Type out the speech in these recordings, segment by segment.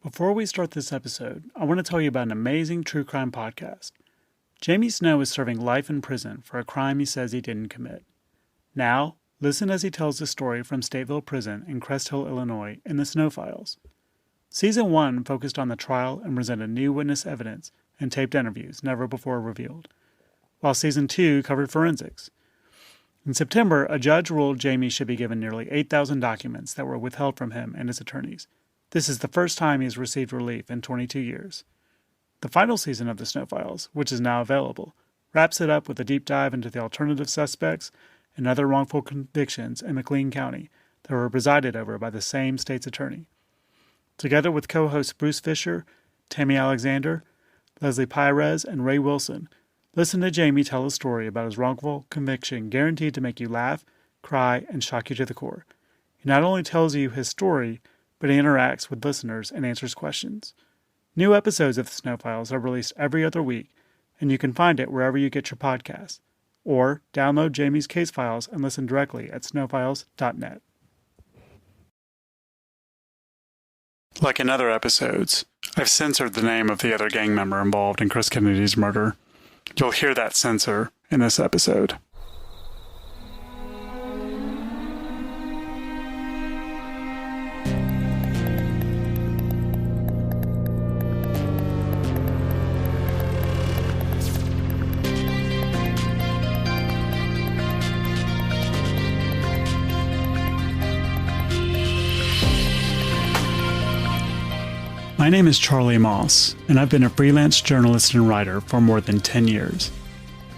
Before we start this episode, I want to tell you about an amazing true crime podcast. Jamie Snow is serving life in prison for a crime he says he didn't commit. Now, listen as he tells the story from Stateville Prison in Crest Hill, Illinois, in the Snow Files. Season 1 focused on the trial and presented new witness evidence and taped interviews never before revealed, while Season 2 covered forensics. In September, a judge ruled Jamie should be given nearly 8,000 documents that were withheld from him and his attorneys. This is the first time he has received relief in 22 years. The final season of the Snow Files, which is now available, wraps it up with a deep dive into the alternative suspects and other wrongful convictions in McLean County that were presided over by the same state's attorney. Together with co-hosts Bruce Fisher, Tammy Alexander, Leslie Pires, and Ray Wilson, listen to Jamie tell a story about his wrongful conviction guaranteed to make you laugh, cry, and shock you to the core. He not only tells you his story, but he interacts with listeners and answers questions. New episodes of the Snow Files are released every other week, and you can find it wherever you get your podcasts, or download Jamie's case files and listen directly at snowfiles.net. Like in other episodes, I've censored the name of the other gang member involved in Chris Kennedy's murder. You'll hear that censor in this episode. My name is Charlie Moss, and I've been a freelance journalist and writer for more than 10 years.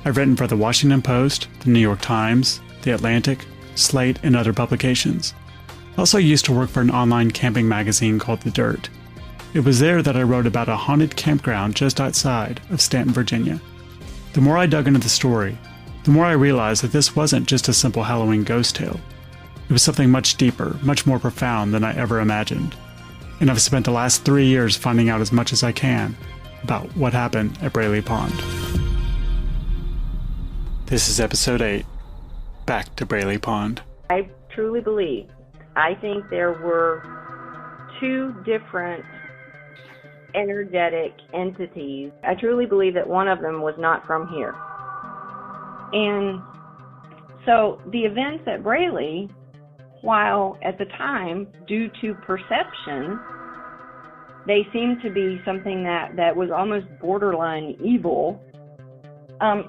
I've written for the Washington Post, the New York Times, the Atlantic, Slate, and other publications. I also used to work for an online camping magazine called The Dirt. It was there that I wrote about a haunted campground just outside of Stanton, Virginia. The more I dug into the story, the more I realized that this wasn't just a simple Halloween ghost tale. It was something much deeper, much more profound than I ever imagined. And I've spent the last 3 years finding out as much as I can about what happened at Braley Pond. This is episode 8, Back to Braley Pond. I truly believe, I think there were two different energetic entities. I truly believe that one of them was not from here. And so the events at Braley, while at the time, due to perception, they seemed to be something that was almost borderline evil,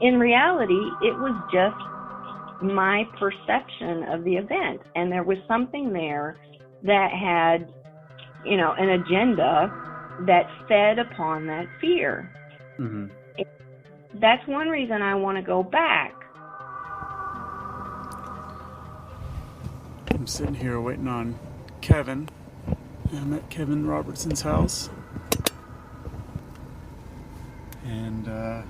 in reality, it was just my perception of the event. And there was something there that had, an agenda that fed upon that fear. Mm-hmm. That's one reason I want to go back. I'm sitting here waiting on Kevin. I'm at Kevin Robertson's house. And as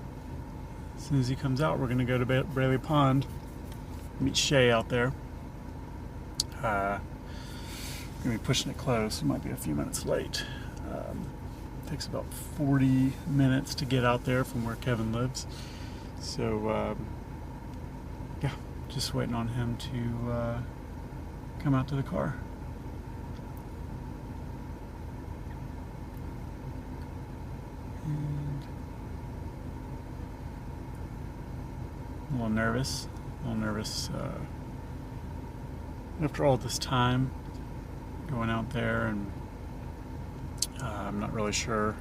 soon as he comes out, we're going to go to Braley Pond, meet Shea out there. Going to be pushing it close. It might be a few minutes late. Takes about 40 minutes to get out there from where Kevin lives. So, yeah, just waiting on him to come out to the car. And a little nervous after all this time going out there, and I'm not really sure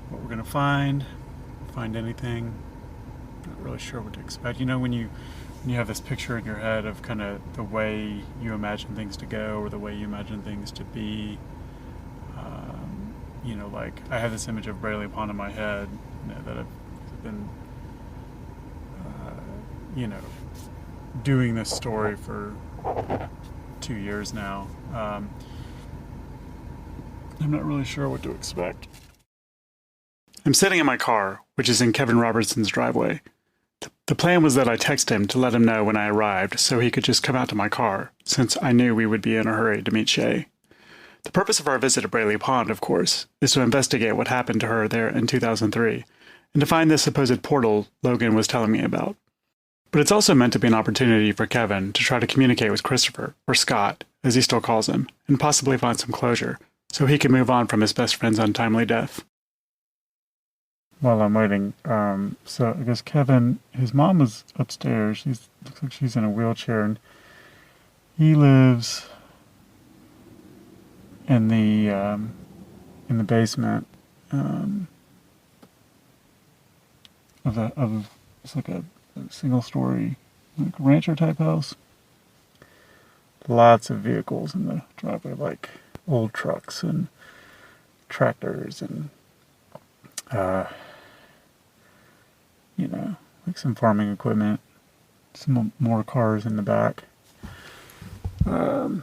what we're going to find anything. Not really sure what to expect. When you have this picture in your head of kind of the way you imagine things to go or the way you imagine things to be. Like I have this image of Braley Pond in my head that I've been, doing this story for 2 years now. I'm not really sure what to expect. I'm sitting in my car, which is in Kevin Robertson's driveway. The plan was that I text him to let him know when I arrived so he could just come out to my car, since I knew we would be in a hurry to meet Shea. The purpose of our visit to Braley Pond, of course, is to investigate what happened to her there in 2003, and to find this supposed portal Logan was telling me about. But it's also meant to be an opportunity for Kevin to try to communicate with Christopher, or Scott, as he still calls him, and possibly find some closure, so he can move on from his best friend's untimely death. While I'm waiting, so I guess Kevin, his mom was upstairs. Looks like she's in a wheelchair, and he lives in the basement of it's like a single story, like rancher type house. Lots of vehicles in the driveway, like old trucks and tractors and like some farming equipment, some more cars in the back. Kevin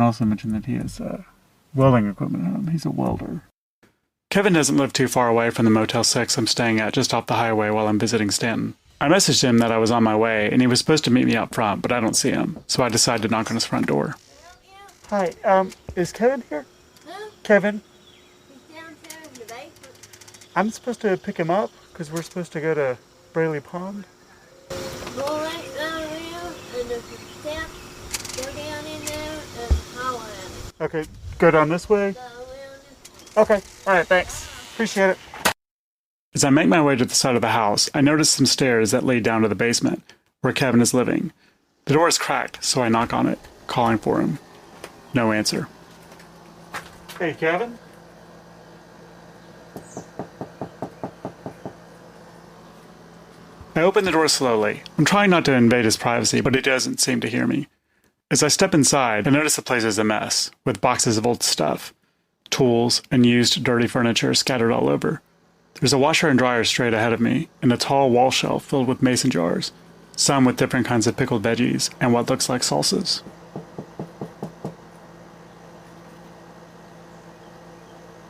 also mentioned that he has welding equipment at home. He's a welder. Kevin doesn't live too far away from the Motel 6 I'm staying at just off the highway while I'm visiting Stanton. I messaged him that I was on my way, and he was supposed to meet me out front, but I don't see him, so I decided to knock on his front door. Hi, is Kevin here? Who? Kevin? He's downstairs in the basement. I'm supposed to pick him up, because we're supposed to go to Braley Pond. Go right down here, and there's some steps. Go down in there and holler at me. Okay, go down this way? Go around this. Okay, alright, thanks. Appreciate it. As I make my way to the side of the house, I notice some stairs that lead down to the basement, where Kevin is living. The door is cracked, so I knock on it, calling for him. No answer. Hey, Kevin? I open the door slowly. I'm trying not to invade his privacy, but he doesn't seem to hear me. As I step inside, I notice the place is a mess, with boxes of old stuff, tools, and used dirty furniture scattered all over. There's a washer and dryer straight ahead of me, and a tall wall shelf filled with mason jars, some with different kinds of pickled veggies and what looks like salsas.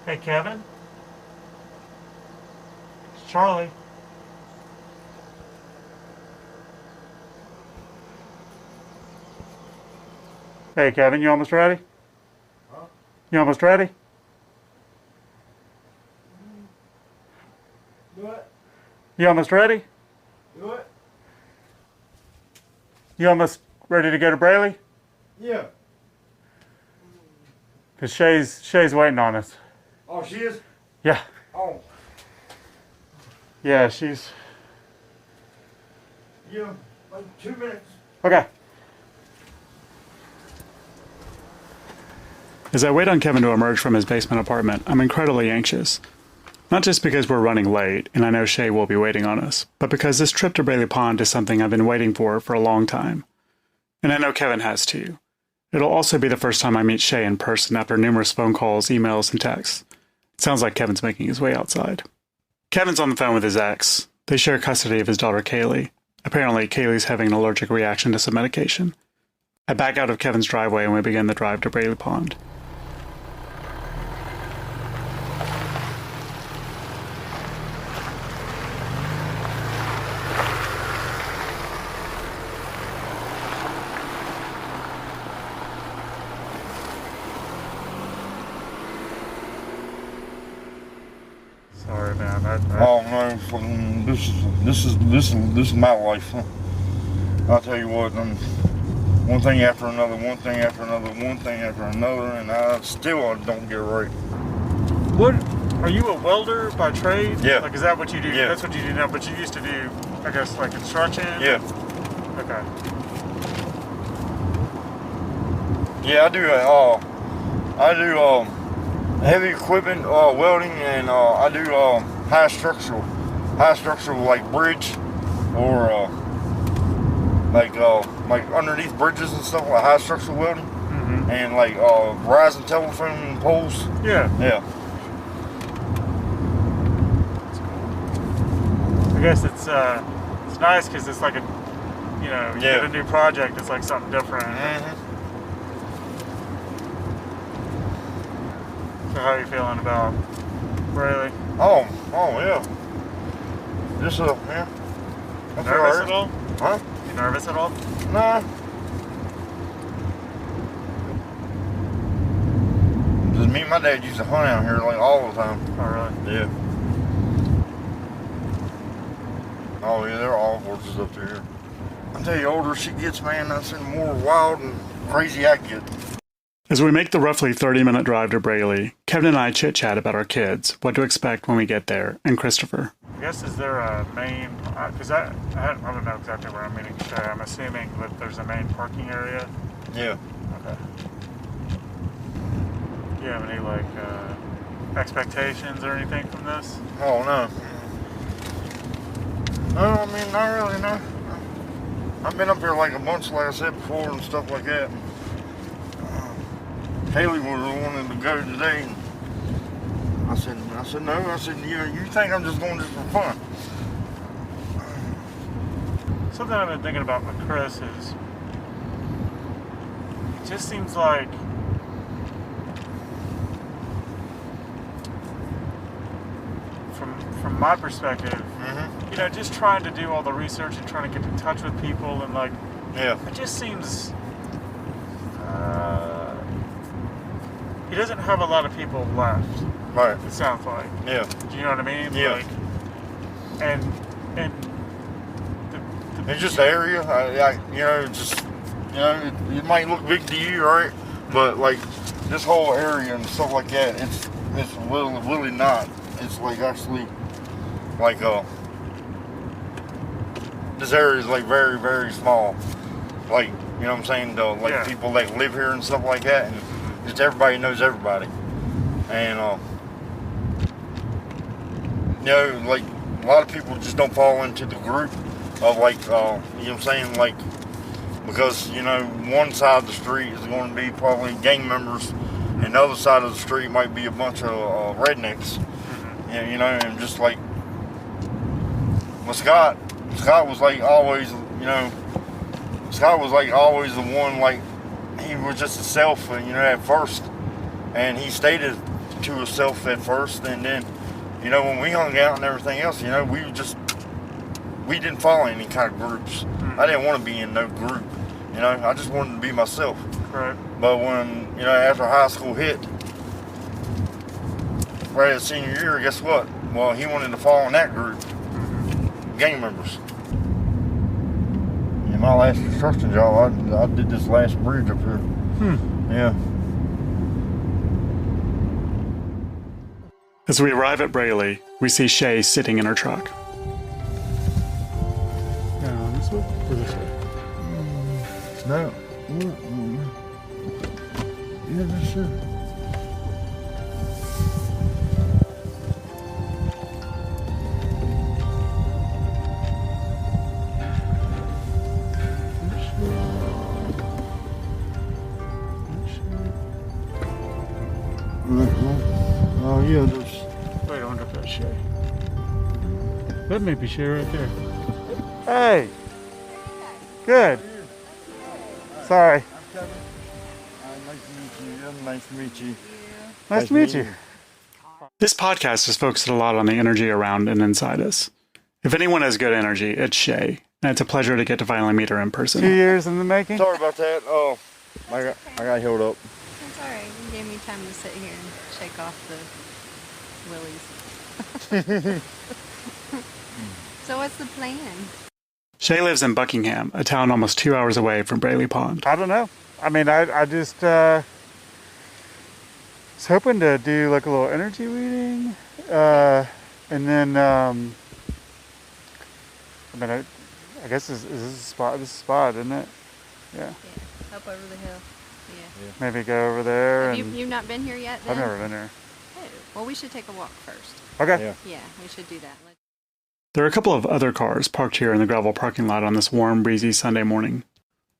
Hey, Kevin? It's Charlie. Hey, Kevin, you almost ready? Huh? You almost ready? Do it. You almost ready? Do it. You almost ready to go to Braley? Yeah. Because Shea's waiting on us. Oh, she is? Yeah. Oh. Yeah, she's... Yeah, like 2 minutes. Okay. As I wait on Kevin to emerge from his basement apartment, I'm incredibly anxious. Not just because we're running late, and I know Shea will be waiting on us, but because this trip to Braley Pond is something I've been waiting for a long time. And I know Kevin has too. It'll also be the first time I meet Shea in person after numerous phone calls, emails, and texts. It sounds like Kevin's making his way outside. Kevin's on the phone with his ex. They share custody of his daughter, Kaylee. Apparently, Kaylee's having an allergic reaction to some medication. I back out of Kevin's driveway and we begin the drive to Braley Pond. Sorry, man. Oh no, fucking, this is my life. Huh? I'll tell you what, one thing after another, one thing after another, one thing after another, and I still don't get right. What? Are you a welder by trade? Yeah. Like, is that what you do? Yeah. That's what you do now, but you used to do, I guess, like construction? Yeah. Okay. Yeah, I do heavy equipment, welding, and I do high structural like bridge, or like underneath bridges and stuff, like high structural welding, and like rising telephone poles. Yeah. Yeah. I guess it's nice because it's like you get a new project, it's like something different. So how are you feeling about Braley? Oh yeah. Just yeah. You nervous at all? Huh? You nervous at all? Nah. Just me and my dad used to hunt out here like all the time. Oh really? Yeah. Oh yeah, there are all horses up there. I tell you, the older she gets, man, that's the more wild and crazy I get. As we make the roughly 30-minute drive to Braley, Kevin and I chit-chat about our kids, what to expect when we get there, and Christopher. I guess, is there a main, because I don't know exactly where I'm meeting Shea. I'm assuming that there's a main parking area. Yeah. Okay. Do you have any, like, expectations or anything from this? Oh, no. No, I mean, not really, no. I've been up here like a bunch, like I said before, and stuff like that. Haley was wanting to go today. And I said no. I said, you think I'm just going just for fun? Something I've been thinking about with Chris is, it just seems like from my perspective, you know, just trying to do all the research and trying to get in touch with people and like, Yeah. it just seems he doesn't have a lot of people left. Right. It sounds like. Yeah. Do you know what I mean? Yeah. Like, and It's just the area. It might look big to you, right? But like this whole area and stuff like that, it's really not. It's like actually like this area is like very, very small. Like, you know what I'm saying? Like people that live here and stuff like that, and just everybody knows everybody. And like a lot of people just don't fall into the group of like, you know what I'm saying? Like, because, one side of the street is going to be probably gang members, and the other side of the street might be a bunch of rednecks. And just like, well, Scott was like always, Scott was like always the one, like, he was just himself, at first. And he stated to himself at first, and then, when we hung out and everything else, we didn't follow any kind of groups. I didn't want to be in no group, I just wanted to be myself. right. But when, after high school hit, right at senior year, guess what? Well, he wanted to fall in that group, gang members. In my last construction job, I did this last bridge up here. Yeah. As we arrive at Braley, we see Shea sitting in her truck. This way or this way? No. Yeah, that's it. Oh yeah, there's. Wait, I wonder if that's Shea. That may be Shea right there. Hey! Good. Sorry. I'm Kevin. Nice to meet you. Nice to meet you. Nice to meet you. This podcast is focused a lot on the energy around and inside us. If anyone has good energy, it's Shea, and it's a pleasure to get to finally meet her in person. 2 years in the making? Sorry about that. Oh, I got held up. That's all right. You gave me time to sit here and shake off the willies. So what's the plan? Shea lives in Buckingham, a town almost 2 hours away from Braley Pond. I don't know. I mean, I just was hoping to do like a little energy reading, and then I guess this is a spot. This is a spot, isn't it? Yeah. Yeah, up over the hill. Yeah. Maybe go over there. You've not been here yet, then? I've never been here. Oh, well, we should take a walk first. Okay. Yeah, we should do that. There are a couple of other cars parked here in the gravel parking lot on this warm, breezy Sunday morning.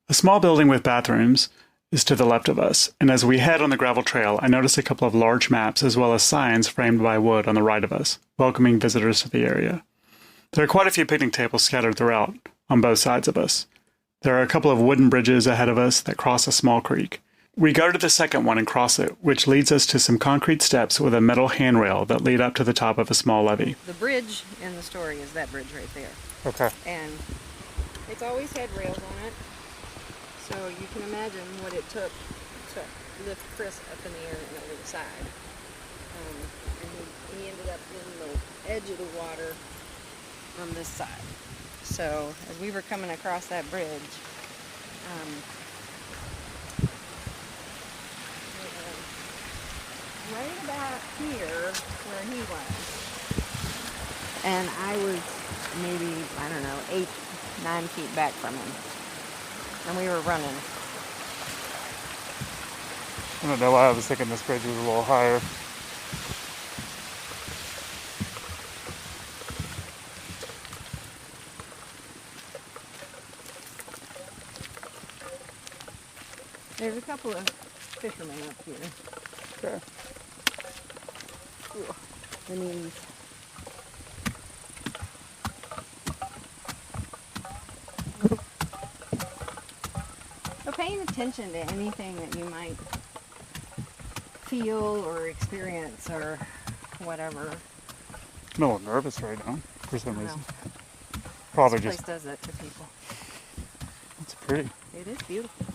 A small building with bathrooms is to the left of us, and as we head on the gravel trail, I notice a couple of large maps as well as signs framed by wood on the right of us, welcoming visitors to the area. There are quite a few picnic tables scattered throughout, on both sides of us. There are a couple of wooden bridges ahead of us that cross a small creek. We go to the second one and cross it, which leads us to some concrete steps with a metal handrail that lead up to the top of a small levee. The bridge in the story is that bridge right there. Okay. And it's always had rails on it. So you can imagine what it took to lift Chris up in the air and over the side. And he ended up in the edge of the water on this side. So as we were coming across that bridge, right about here where he was. And I was maybe, I don't know, 8, 9 feet back from him. And we were running. I don't know why I was thinking this bridge was a little higher. There's a couple of fishermen up here. Okay. Ooh, the knees. So paying attention to anything that you might feel or experience or whatever. I'm a little nervous right now for some I reason. know. Probably This just. place does that to people. It's pretty. It is beautiful.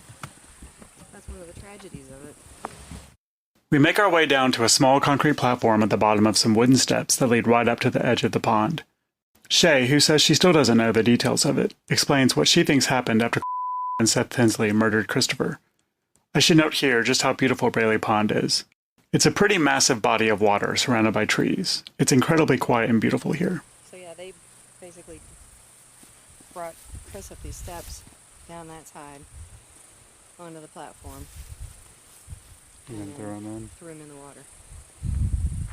That's one of the tragedies of it. We make our way down to a small concrete platform at the bottom of some wooden steps that lead right up to the edge of the pond. Shea, who says she still doesn't know the details of it, explains what she thinks happened after and Seth Tinsley murdered Christopher. I should note here just how beautiful Braley Pond is. It's a pretty massive body of water surrounded by trees. It's incredibly quiet and beautiful here. So yeah, they basically brought Chris up these steps down that side onto the platform. And then throw him in. Threw him in the water.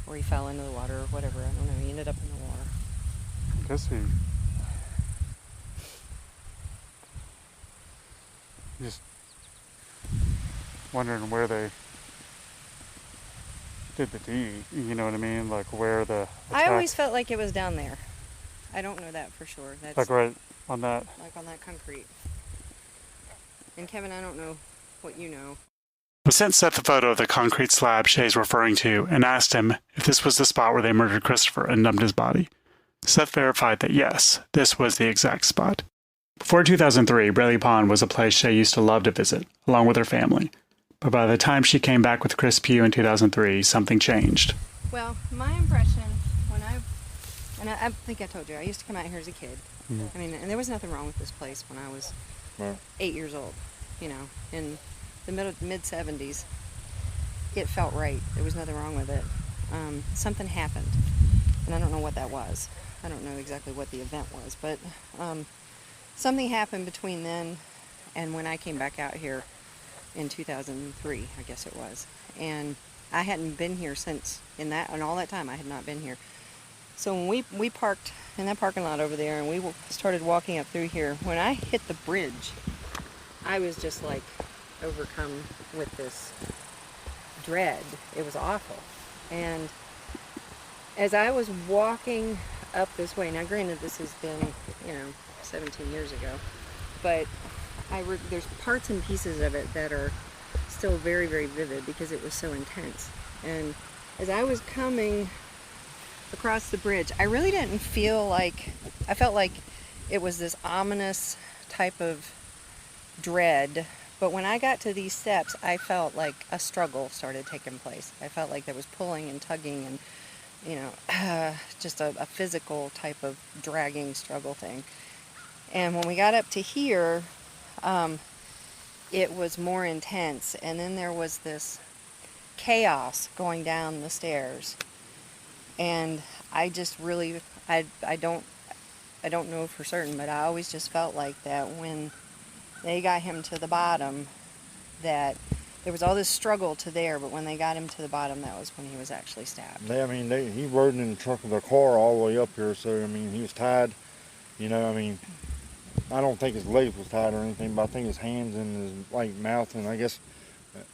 Or he fell into the water or whatever. I don't know. He ended up in the water. I guess he just wondering where they did the deed. You know what I mean? Like where the I always felt like it was down there. I don't know that for sure. That's like right on that. like on that concrete. And Kevin, I don't know what you know. I sent Seth a photo of the concrete slab Shea's referring to and asked him if this was the spot where they murdered Christopher and dumped his body. Seth verified that yes, this was the exact spot. Before 2003, Braley Pond was a place Shea used to love to visit, along with her family. But by the time she came back with Chris Pugh in 2003, something changed. Well, my impression when I think I told you, I used to come out here as a kid. Mhm. I mean, and there was nothing wrong with this place when I was 8 years old. You know, in the mid-70s, it felt right. There was nothing wrong with it. Something happened, and I don't know what that was. I don't know exactly what the event was, but something happened between then and when I came back out here in 2003, I guess it was. And I hadn't been here since, in all that time I had not been here. So when we parked in that parking lot over there and we started walking up through here, when I hit the bridge, I was just like overcome with this dread. It was awful. And as I was walking up this way, now granted this has been, 17 years ago, but there's parts and pieces of it that are still very, very vivid because it was so intense. And as I was coming across the bridge, I really didn't feel like, I felt like it was this ominous type of dread. But when I got to these steps, I felt like a struggle started taking place. I felt like there was pulling and tugging and, just a physical type of dragging struggle thing. And when we got up to here, it was more intense. And then there was this chaos going down the stairs. And I just really, I don't know for certain, but I always just felt like that when they got him to the bottom, that there was all this struggle to there, but when they got him to the bottom, that was when he was actually stabbed. He rode in the trunk of the car all the way up here, so, he was tied, I don't think his legs was tied or anything, but I think his hands and his, mouth, and I guess,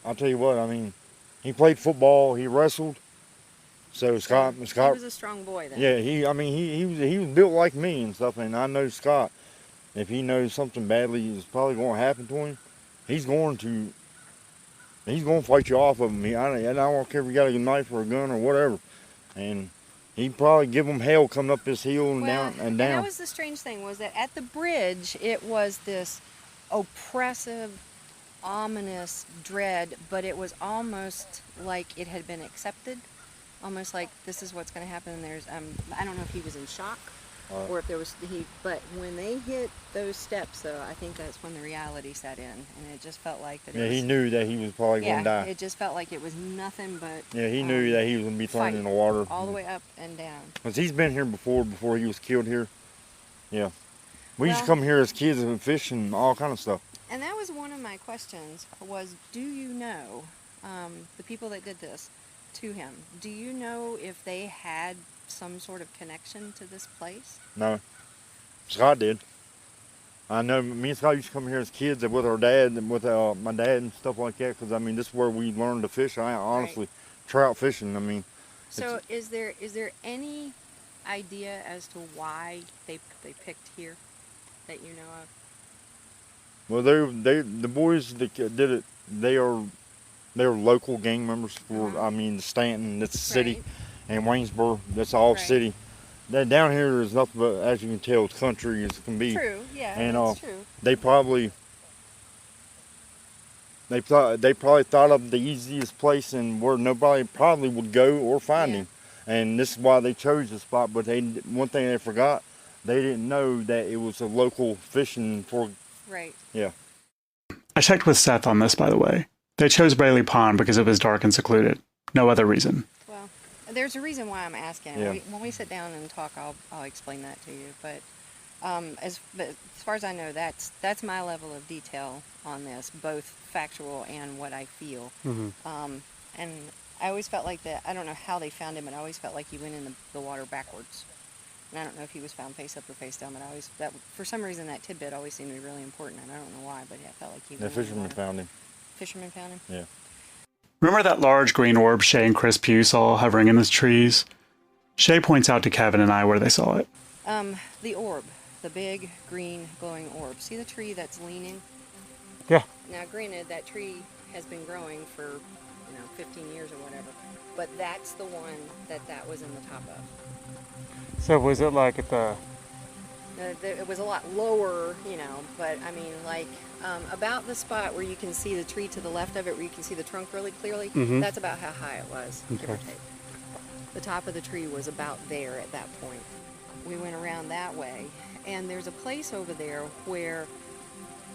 I'll tell you what, he played football, he wrestled, so Scott... He was a strong boy then. Yeah, he was built like me and stuff, and I know Scott, if he knows something badly is probably going to happen to him, he's going to fight you off of him. I don't care if you got a knife or a gun or whatever. And he'd probably give him hell coming up this hill and down and down. And that was the strange thing, was that at the bridge, it was this oppressive, ominous dread, but it was almost like it had been accepted. Almost like this is what's going to happen. And there's, I don't know if he was in shock or if there was but when they hit those steps, though, I think that's when the reality set in, and it just felt like that. Yeah, he knew that he was probably going to die. It just felt like it was nothing but. Yeah, he knew that he was going to be thrown in the water. All the way up and down. Because he's been here before he was killed here. Yeah. We used to come here as kids and fish and all kind of stuff. And that was one of my questions, was do you know, the people that did this to him, do you know if they had some sort of connection to this place? No. Scott did. I know me and Scott used to come here as kids with our dad and with my dad and stuff like that, because I mean this is where we learned to fish. Honestly, trout fishing. I mean. So is there any idea as to why they picked here that you know of? Well, the boys that did it, they are local gang members for I mean Stanton, that's the city, and Waynesboro, that's all city. That down here is nothing but, as you can tell, it's country as it can be. True, yeah, and that's true. They probably thought of the easiest place and where nobody probably would go or find him, and this is why they chose the spot. But one thing they forgot, they didn't know that it was a local fishing for. Right. Yeah. I checked with Seth on this, by the way. They chose Braley Pond because it was dark and secluded. No other reason. Well, there's a reason why I'm asking. Yeah. When we sit down and talk, I'll explain that to you. But as far as I know, that's my level of detail on this, both factual and what I feel. Mm-hmm. And I always felt like that. I don't know how they found him, but I always felt like he went in the water backwards. And I don't know if he was found face up or face down, but for some reason that tidbit always seemed to be really important, and I don't know why, but I felt like he. The fisherman found him. Fisherman found him. Yeah. Remember that large green orb Shea and Chris Pugh saw hovering in the trees? Shea points out to Kevin and I where they saw it. The orb, the big green glowing orb. See the tree that's leaning? Yeah. Now, granted, that tree has been growing for 15 years or whatever, but that's the one that was in the top of. So was it like at the... It was a lot lower, but I mean, like about the spot where you can see the tree to the left of it, where you can see the trunk really clearly, that's about how high it was, give or take. The top of the tree was about there at that point. We went around that way, and there's a place over there where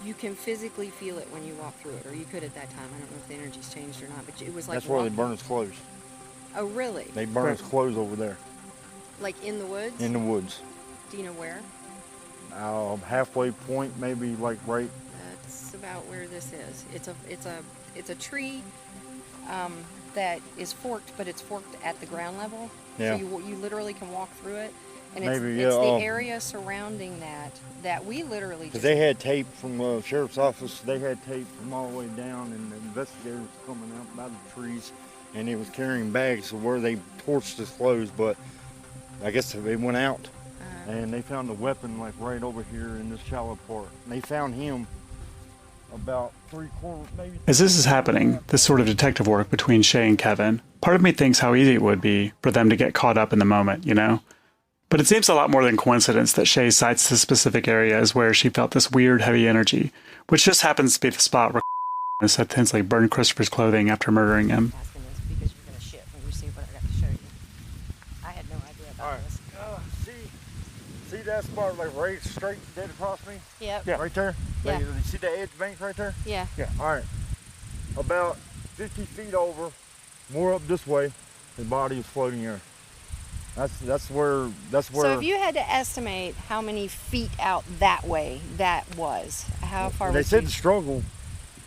you can physically feel it when you walk through it, or you could at that time. I don't know if the energy's changed or not, but it was like... That's where they burn his clothes. Oh, really? They burn his clothes over there. Like in the woods? In the woods. Do you know where? Halfway point, maybe like right. That's about where this is. It's a tree that is forked, but it's forked at the ground level. Yeah. So you literally can walk through it, and it's the area surrounding that we literally. Because they had tape from the sheriff's office. They had tape from all the way down, and the investigators coming out by the trees, and it was carrying bags of where they torched his clothes, but I guess they went out. And they found the weapon like right over here in this shallow part. And they found him about 3/4, maybe. As this is happening, this sort of detective work between Shea and Kevin, part of me thinks how easy it would be for them to get caught up in the moment, But it seems a lot more than coincidence that Shea cites this specific area as where she felt this weird heavy energy, which just happens to be the spot where Seth Tinsley burned Christopher's clothing after murdering him. Because you're gonna shit when you see what I got to show you. I had no idea about this. See that spot like right straight dead across me? Yep. Yeah. Right there? Yeah. You see the edge bank right there? Yeah. Yeah. All right. About 50 feet over, more up this way, the body is floating there. That's where. So if you had to estimate how many feet out that way that was, how far They would said you? the struggle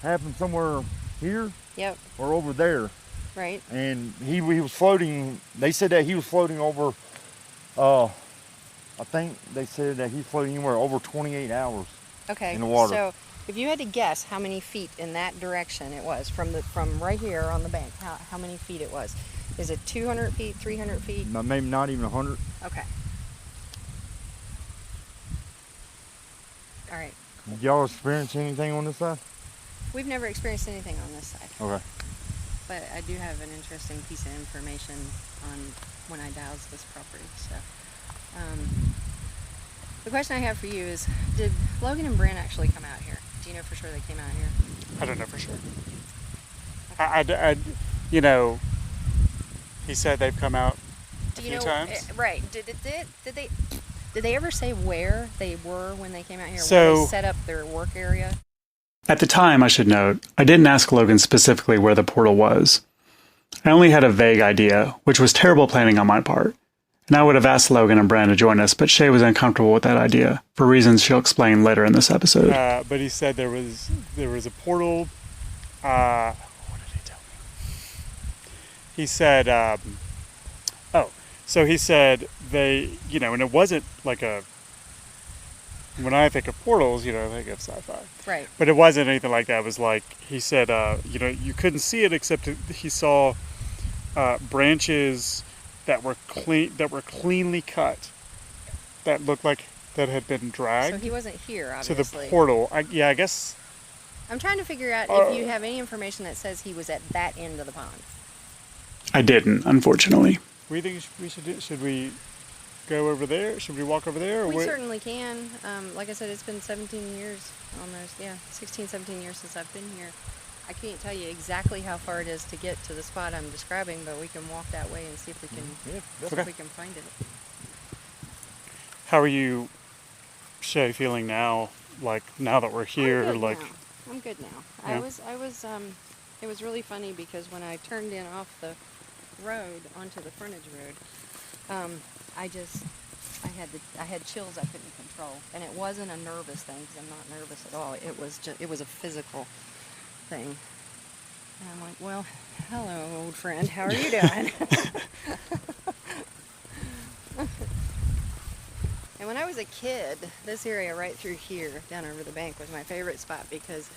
happened somewhere here Yep. or over there. Right. And he was floating. They said that he was floating over. I think they said that he's floating anywhere over 28 hours. Okay. In the water. So if you had to guess how many feet in that direction it was from right here on the bank, how many feet it was? Is it 200 feet, 300 feet? Maybe not even 100. Okay. All right. Did y'all experience anything on this side? We've never experienced anything on this side, Okay. but I do have an interesting piece of information on when I dowsed this property. So, the question I have for you is, did Logan and Brent actually come out here? Do you know for sure they came out here? I don't know for sure. Okay. He said they've come out Do a you few know, times. Right. Did they? Did they ever say where they were when they came out here? So- Where they set up their work area? At the time, I should note, I didn't ask Logan specifically where the portal was. I only had a vague idea, which was terrible planning on my part. And I would have asked Logan and Bran to join us, but Shea was uncomfortable with that idea, for reasons she'll explain later in this episode. But he said there was a portal. What did he tell me? He said, so he said they, and it wasn't like a, when I think of portals, I think of sci-fi. Right. But it wasn't anything like that. It was like, he said, you couldn't see it except he saw branches that were cleanly cut, that looked like that had been dragged. So he wasn't here, to obviously. the portal. I guess. I'm trying to figure out if you have any information that says he was at that end of the pond. I didn't, unfortunately. What do you think we should do? Should we go over there? Should we walk over there? Or We certainly can. Like I said, it's been 17 years almost. Yeah, 16, 17 years since I've been here. I can't tell you exactly how far it is to get to the spot I'm describing, but we can walk that way and see if we can, if we can find it. How are you, Shea, feeling now? Like now that we're here, I'm good now. Yeah. It was really funny because when I turned in off the road onto the frontage road, I had chills I couldn't control, and it wasn't a nervous thing because I'm not nervous at all. It was a physical thing. And I'm like, well, hello, old friend. How are you doing? And when I was a kid, this area right through here, down over the bank, was my favorite spot because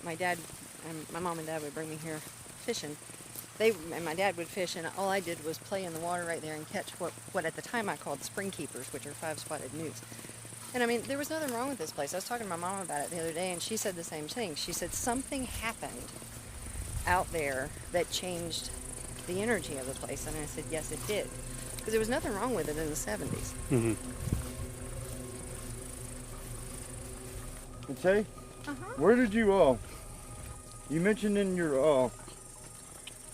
my dad and my mom and dad would bring me here fishing. And my dad would fish, and all I did was play in the water right there and catch what at the time I called spring keepers, which are 5-spotted newts. And I mean, there was nothing wrong with this place. I was talking to my mom about it the other day, and she said the same thing. She said something happened out there that changed the energy of the place. And I said, yes, it did. Because there was nothing wrong with it in the 70s. Mm-hmm. Okay. Where did you you mentioned in your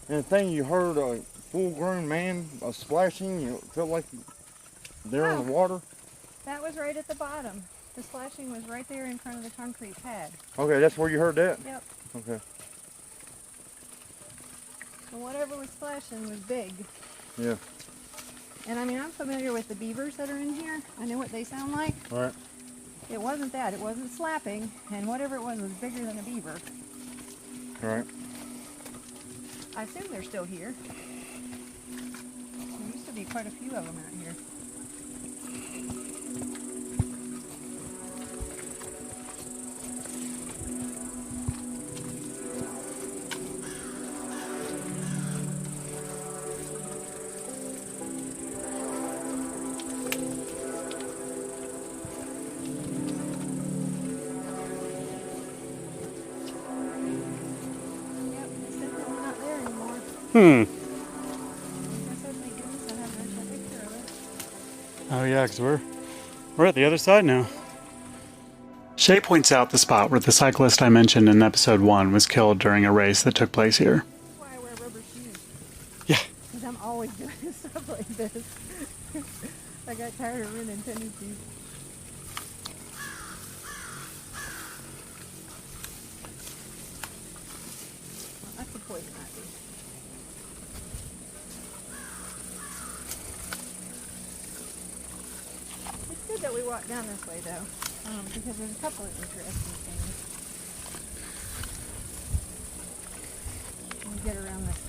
in the thing you heard a full-grown man splashing. You felt like they're in the water. That was right at the bottom. The splashing was right there in front of the concrete pad. Okay, that's where you heard that. Yep. Okay. And whatever was splashing was big. Yeah. And I mean, I'm familiar with the beavers that are in here. I know what they sound like. All right. It wasn't that. It wasn't slapping. And whatever it was bigger than a beaver. All right. I assume they're still here. There used to be quite a few of them out here. Hmm. I said, thank goodness I have an actual picture of it. Oh yeah, because we're at the other side now. Shea points out the spot where the cyclist I mentioned in episode 1 was killed during a race that took place here. That's why I wear rubber shoes. Yeah. Because I'm always doing stuff like this. I got tired of running tennis shoes. Well, that's a poison ivy. It's good that we walk down this way, though, because there's a couple of interesting things. When we get around this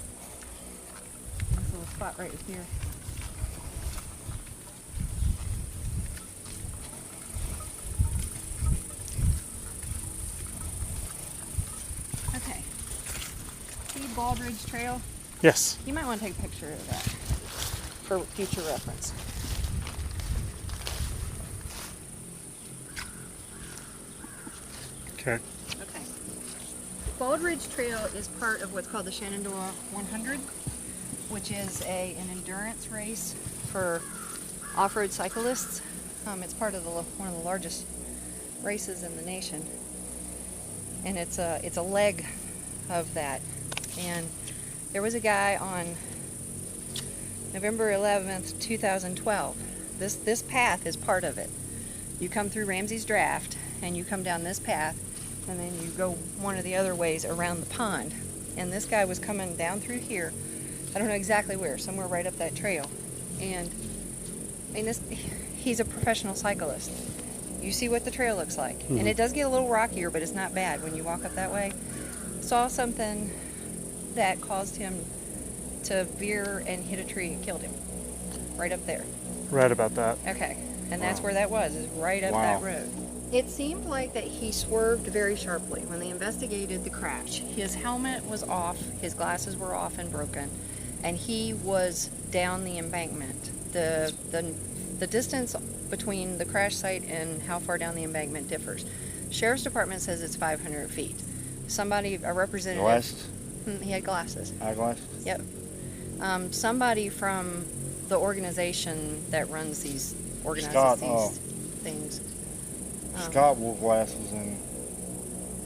little spot right here. Okay. See Baldridge Trail? Yes. You might want to take a picture of that for future reference. Okay. Okay. Baldridge Trail is part of what's called the Shenandoah 100, which is an endurance race for off-road cyclists. It's part of one of the largest races in the nation, and it's a leg of that. And there was a guy on November 11th, 2012 This path is part of it. You come through Ramsey's Draft, and you come down this path, and then you go one of the other ways around the pond. And this guy was coming down through here. I don't know exactly where, somewhere right up that trail. And I mean, he's a professional cyclist. You see what the trail looks like. And it does get a little rockier, but it's not bad when you walk up that way. Saw something that caused him to veer and hit a tree and killed him. Right up there. Right about that. Okay. And that's where that was, is right up that road. It seemed like that he swerved very sharply when they investigated the crash. His helmet was off, his glasses were off and broken, and he was down the embankment. The distance between the crash site and how far down the embankment differs. Sheriff's Department says it's 500 feet. A representative... Glasses? He had glasses. Eyeglasses? Yep. Somebody from the organization that runs these things. Scott wore glasses, and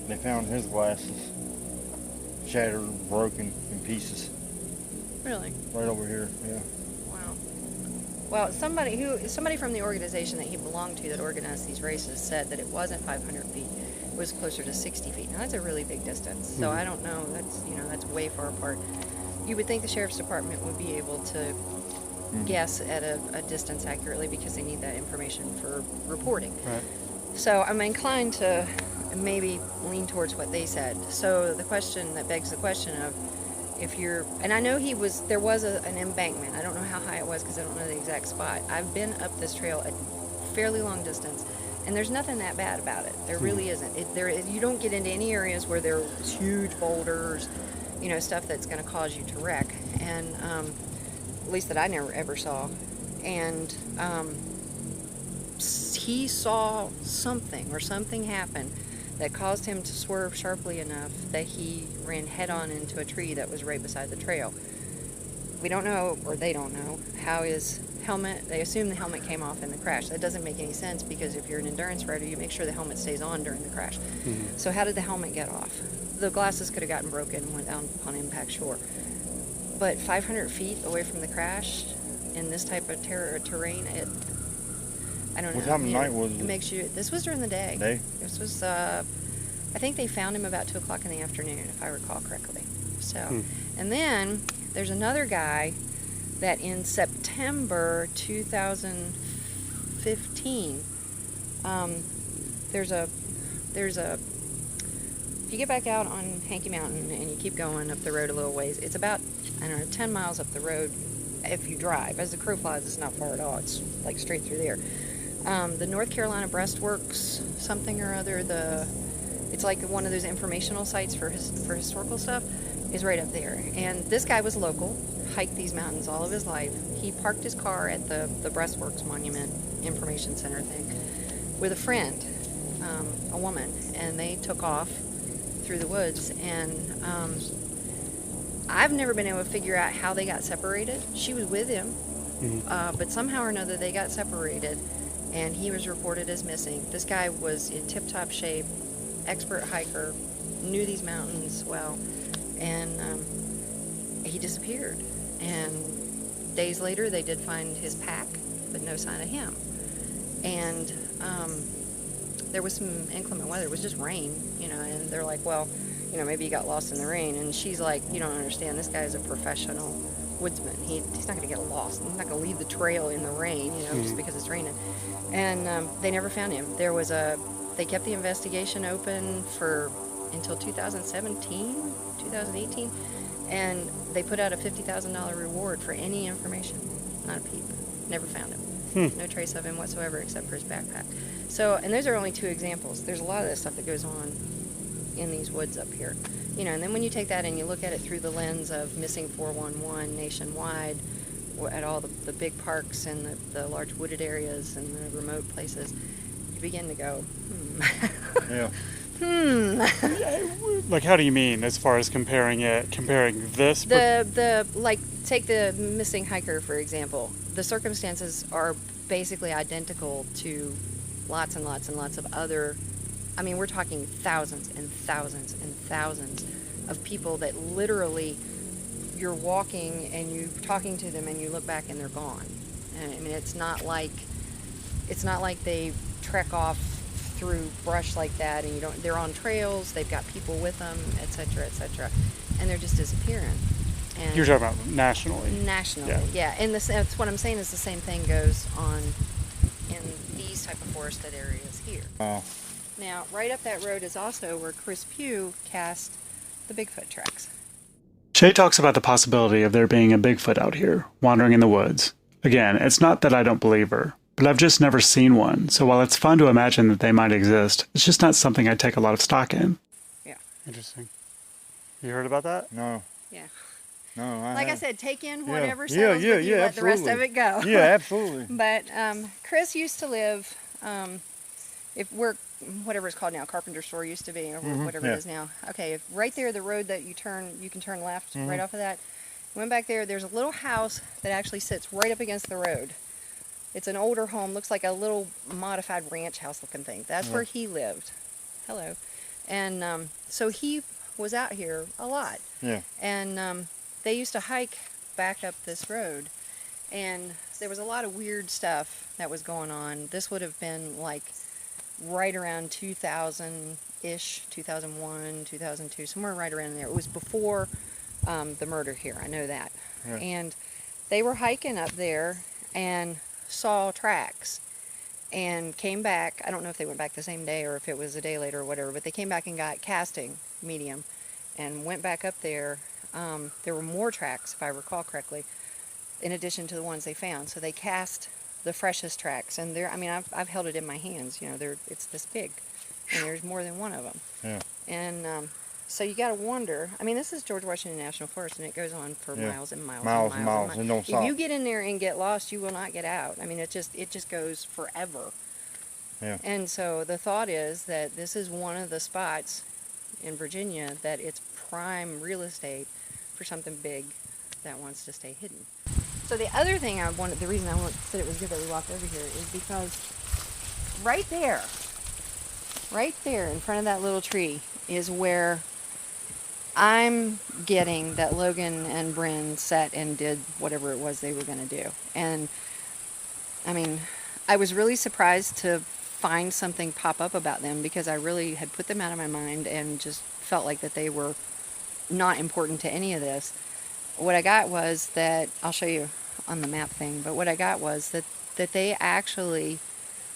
they found his glasses shattered, broken in pieces. Really? Right over here, yeah. Wow. Well, somebody from the organization that he belonged to that organized these races said that it wasn't 500 feet. It was closer to 60 feet. Now, that's a really big distance. So I don't know. That's way far apart. You would think the Sheriff's Department would be able to guess at a distance accurately because they need that information for reporting. Right. So I'm inclined to maybe lean towards what they said. So the question that begs the question of if you're, and I know there was an embankment. I don't know how high it was because I don't know the exact spot. I've been up this trail a fairly long distance, and there's nothing that bad about it. There really isn't. You don't get into any areas where there's huge boulders, stuff that's going to cause you to wreck, and at least that I never ever saw. And he saw something happened that caused him to swerve sharply enough that he ran head-on into a tree that was right beside the trail. We don't know, or they don't know, how his helmet, they assume the helmet came off in the crash. That doesn't make any sense because if you're an endurance rider, you make sure the helmet stays on during the crash. So how did the helmet get off? The glasses could have gotten broken and went down upon impact, sure. But 500 feet away from the crash in this type of terrain, I don't know. What time of night was it? It makes you. This was during the day. This was. I think they found him about 2:00 in the afternoon, if I recall correctly. So, and then there's another guy that in September 2015, there's a. If you get back out on Hanky Mountain and you keep going up the road a little ways, it's about 10 miles up the road if you drive. As the crow flies, it's not far at all. It's like straight through there. The North Carolina Breastworks, something or other, it's like one of those informational sites for historical stuff, is right up there. And this guy was local, hiked these mountains all of his life. He parked his car at the Breastworks Monument Information Center thing with a friend, a woman, and they took off through the woods. And I've never been able to figure out how they got separated. She was with him, but somehow or another they got separated. And he was reported as missing. This guy was in tip-top shape, expert hiker, knew these mountains well, and he disappeared. And days later, they did find his pack, but no sign of him. And there was some inclement weather. It was just rain, and they're like, well, maybe he got lost in the rain. And she's like, you don't understand. This guy is a professional woodsman. He's not going to get lost. He's not going to leave the trail in the rain, just because it's raining. And they never found him. They kept the investigation open until 2017, 2018, and they put out a $50,000 reward for any information. Not a peep. Never found him. No trace of him whatsoever except for his backpack. So, and those are only two examples. There's a lot of this stuff that goes on in these woods up here. And then when you take that and you look at it through the lens of missing 411 nationwide, at all the big parks and the large wooded areas and the remote places, you begin to go, Yeah. Like, how do you mean as far as comparing this? Take the missing hiker, for example. The circumstances are basically identical to lots and lots and lots of other, we're talking thousands and thousands and thousands of people that literally you're walking and you're talking to them and you look back and they're gone. And it's not like it's not like they trek off through brush like that, and they're on trails, they've got people with them, etc., etc., and they're just disappearing. And You're talking about nationally. Nationally, yeah. And that's what I'm saying is the same thing goes on in these type of forested areas here. Now, right up that road is also where Chris Pugh cast the Bigfoot tracks. Shea talks about the possibility of there being a Bigfoot out here, wandering in the woods. Again, it's not that I don't believe her, but I've just never seen one, so while it's fun to imagine that they might exist, it's just not something I take a lot of stock in. Yeah. Interesting. You heard about that? No. Yeah. No. Like I said, take in whatever Yeah, settles with you, let absolutely. the rest of it go. Yeah, absolutely. But Chris used to live, if we're, whatever it's called now, Carpenter Store used to be, or whatever it is now. Okay, if right there, the road that you can turn left right off of that. Went back there, there's a little house that actually sits right up against the road. It's an older home, looks like a little modified ranch house looking thing. That's where he lived. Hello. And so he was out here a lot. Yeah. And they used to hike back up this road. And there was a lot of weird stuff that was going on. This would have been like right around 2000-ish, 2001, 2002, somewhere right around there. It was before the murder here, I know that. Yeah. And they were hiking up there and saw tracks and came back. I don't know if they went back the same day or if it was a day later or whatever, but they came back and got casting medium and went back up there. There were more tracks, if I recall correctly, in addition to the ones they found. So they cast the freshest tracks, and I've held it in my hands. It's this big, and there's more than one of them. Yeah. And so you got to wonder. I mean, this is George Washington National Forest, and it goes on for miles and miles, Miles and miles. and don't stop. If you get in there and get lost, you will not get out. I mean, it just goes forever. Yeah. And so the thought is that this is one of the spots in Virginia that it's prime real estate for something big that wants to stay hidden. So the other thing the reason I said it was good that we walked over here is because right there in front of that little tree is where I'm getting that Logan and Bryn sat and did whatever it was they were going to do. And I mean, I was really surprised to find something pop up about them because I really had put them out of my mind and just felt like that they were not important to any of this. What I got was that, I'll show you on the map thing, but what I got was that they actually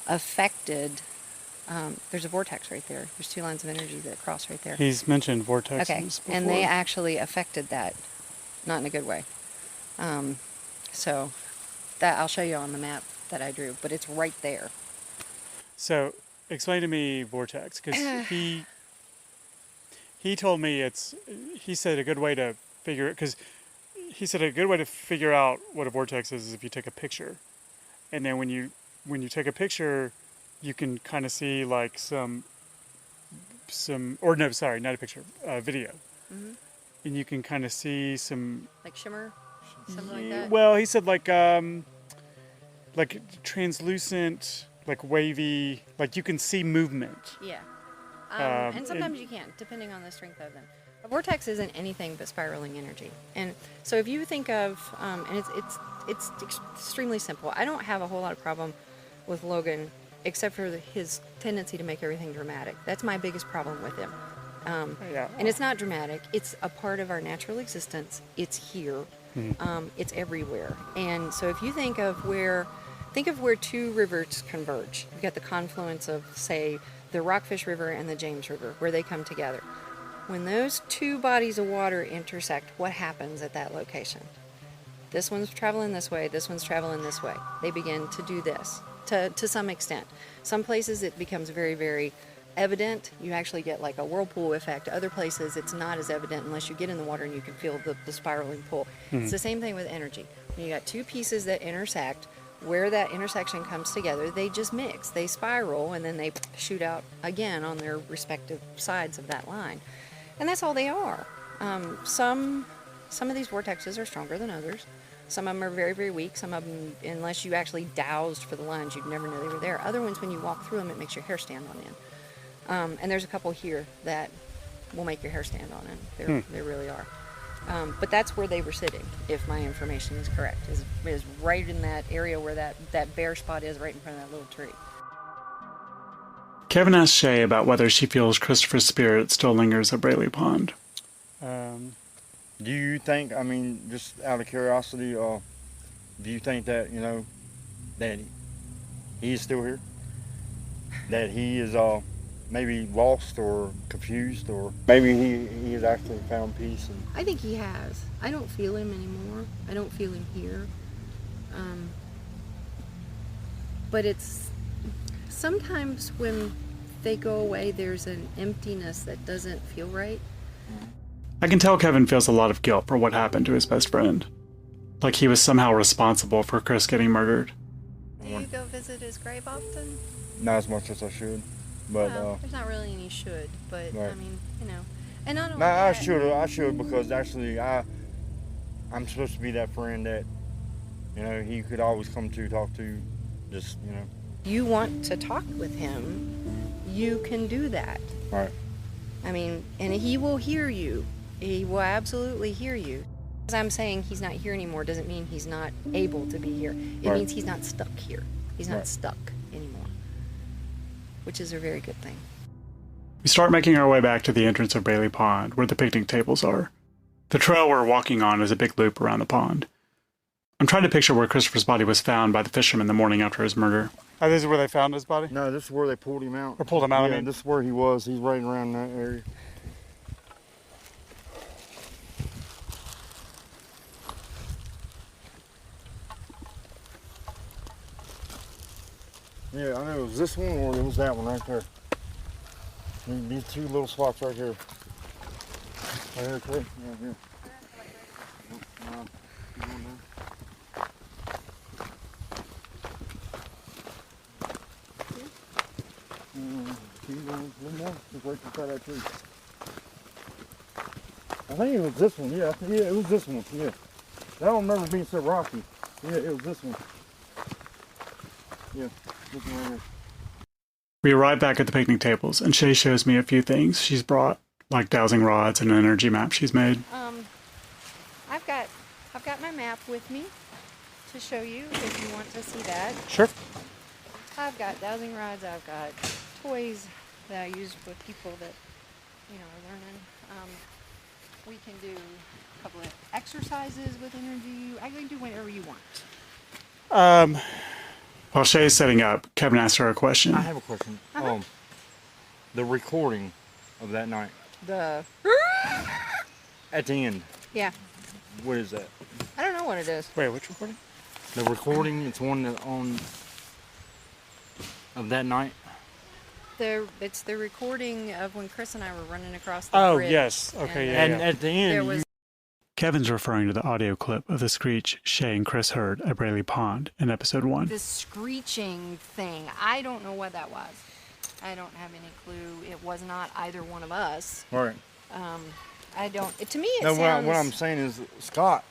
affected, there's a vortex right there. There's two lines of energy that cross right there. He's mentioned vortexes Okay, before. and they actually affected that, not in a good way. So that I'll show you on the map that I drew, but it's right there. So explain to me vortex, because he told me he said a good way to figure it, because he said a good way to figure out what a vortex is if you take a picture, and then when you take a picture, you can kind of see like video, and you can kind of see some Like shimmer, something like that. Well, he said like translucent, like wavy, like you can see movement. Yeah. And sometimes you can't, depending on the strength of them. A vortex isn't anything but spiraling energy. And so if you think of, and it's extremely simple. I don't have a whole lot of problem with Logan, except for his tendency to make everything dramatic. That's my biggest problem with him. And it's not dramatic. It's a part of our natural existence. It's here. It's everywhere. And so if you think of where two rivers converge. You've got the confluence of, say, the Rockfish River and the James River, where they come together. When those two bodies of water intersect, what happens at that location? This one's traveling this way, this one's traveling this way. They begin to do this to some extent. Some places it becomes very, very evident. You actually get like a whirlpool effect. Other places it's not as evident unless you get in the water and you can feel the spiraling pull. It's the same thing with energy. When you got two pieces that intersect, where that intersection comes together, they just mix. They spiral and then they shoot out again on their respective sides of that line. And that's all they are. Some of these vortexes are stronger than others. Some of them are very, very weak. Some of them, unless you actually dowsed for the lines, you'd never know they were there. Other ones, when you walk through them, it makes your hair stand on end. And there's a couple here that will make your hair stand on end. They really are. But that's where they were sitting, if my information is correct, is right in that area where that bare spot is, right in front of that little tree. Kevin asked Shea about whether she feels Christopher's spirit still lingers at Braley Pond. Do you think, I mean, just out of curiosity, do you think that, you know, that he is still here? That he is maybe lost or confused, or maybe he has actually found peace? And I think he has. I don't feel him anymore. I don't feel him here. But it's sometimes when they go away, there's an emptiness that doesn't feel right. I can tell Kevin feels a lot of guilt for what happened to his best friend. Like he was somehow responsible for Chris getting murdered. Do you go visit his grave often? not as much as I should. But well, there's not really any should, but right. I mean, you know, and not only no, that, I should because actually I'm supposed to be that friend that, you know, he could always come to talk to, just, you know. You want to talk with him, you can do that. Right. I mean, and he will hear you. He will absolutely hear you. As I'm saying he's not here anymore doesn't mean he's not able to be here. It Right. means he's not stuck here. He's not Right. stuck anymore, which is a very good thing. We start making our way back to the entrance of Braley Pond, where the picnic tables are. The trail we're walking on is a big loop around the pond. I'm trying to picture where Christopher's body was found by the fishermen the morning after his murder. Oh, this is where they found his body? No, this is where they pulled him out. Or pulled him out, yeah, I mean. this is where he was. He's right around that area. Yeah, I know it was this one or it was that one right there. These two little spots right here. Right here, Chris? Yeah, here. Keep going down. Keep going a little more. Just wait beside that tree. I think it was this one, yeah. Yeah, it was this one, yeah. I don't remember being so rocky. Yeah, it was this one. Yeah, this one right here. We arrive back at the picnic tables, and Shea shows me a few things she's brought, like dowsing rods and an energy map she's made. I've got my map with me to show you if you want to see that. Sure. I've got dowsing rods. I've got toys that I use with people that, you know, are learning. We can do a couple of exercises with energy. I can do whatever you want. While Shay's setting up, Kevin asked her a question. I have a question. The recording of that night The at the end, yeah, what is that? I don't know what it is. Wait, which recording? The recording, it's one that on of that night. It's the recording of when Chris and I were running across the bridge. Oh, yes. Okay, and And at the end, there was Kevin's referring to the audio clip of the screech Shea and Chris heard at Braley Pond in episode 1. this screeching thing. I don't know what that was. I don't have any clue. It was not either one of us. right. I don't. To me, it No, sounds. what I'm saying is Scott.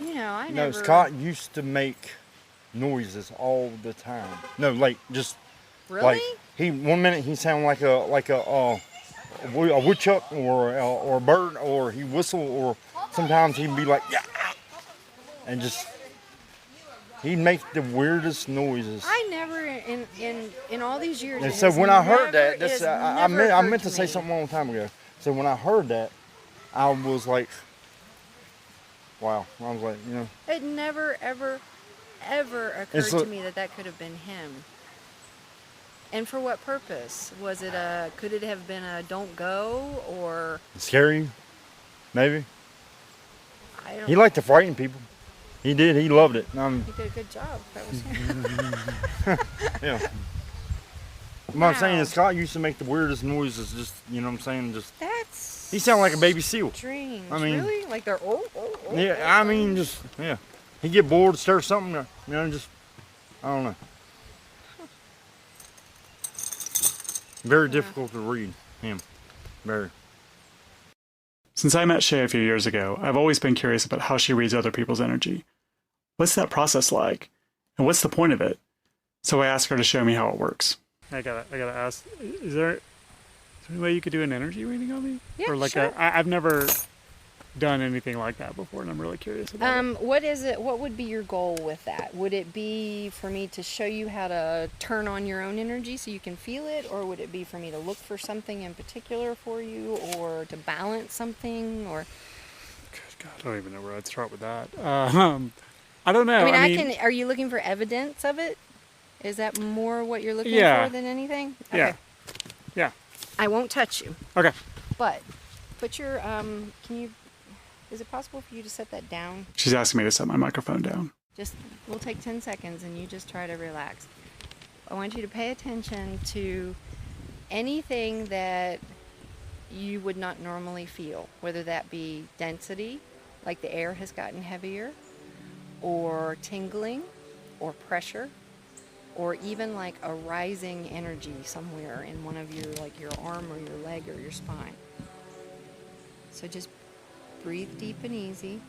You know, I No, never. Scott used to make noises all the time. No, like just Really? like he 1 minute he sounded like a woodchuck or a bird, or he whistle, or sometimes he'd be like, yeah, and just he'd make the weirdest noises. I never in all these years. And it so has when I heard never- that, it that's has I never meant to occurred say me. something a long time ago. So when I heard that, I was like, wow. I was like, you know, It never ever occurred It's to a- me that could have been him. And for what purpose? Was it could it have been a don't go, or scary, maybe. I don't He liked to frighten people. He did. He loved it. He did a good job. That was him. Yeah. What I'm saying Wow. is Scott used to make the weirdest noises. Just, you know what I'm saying? Just That's he sounded like a baby seal. strange. I mean- really? Like they're Yeah, I mean, just yeah. He get bored, stir something, you know, just I don't know. Very difficult to read him. Very. Since I met Shea a few years ago, I've always been curious about how she reads other people's energy. What's that process like? And what's the point of it? So I asked her to show me how it works. I gotta ask, is there any way you could do an energy reading on me? Yeah, or like sure. I've never done anything like that before, and I'm really curious about it. What is it? What would be your goal with that? Would it be for me to show you how to turn on your own energy so you can feel it, or would it be for me to look for something in particular for you, or to balance something, or? Good God, I don't even know where I'd start with that. I don't know. I mean, Are you looking for evidence of it? Is that more what you're looking for than anything? Okay. Yeah. Yeah. I won't touch you. Okay. But put your is it possible for you to set that down? She's asking me to set my microphone down. We'll take 10 seconds and you just try to relax. I want you to pay attention to anything that you would not normally feel, whether that be density, like the air has gotten heavier, or tingling, or pressure, or even like a rising energy somewhere in one of your, like your arm or your leg or your spine. So just breathe deep and easy.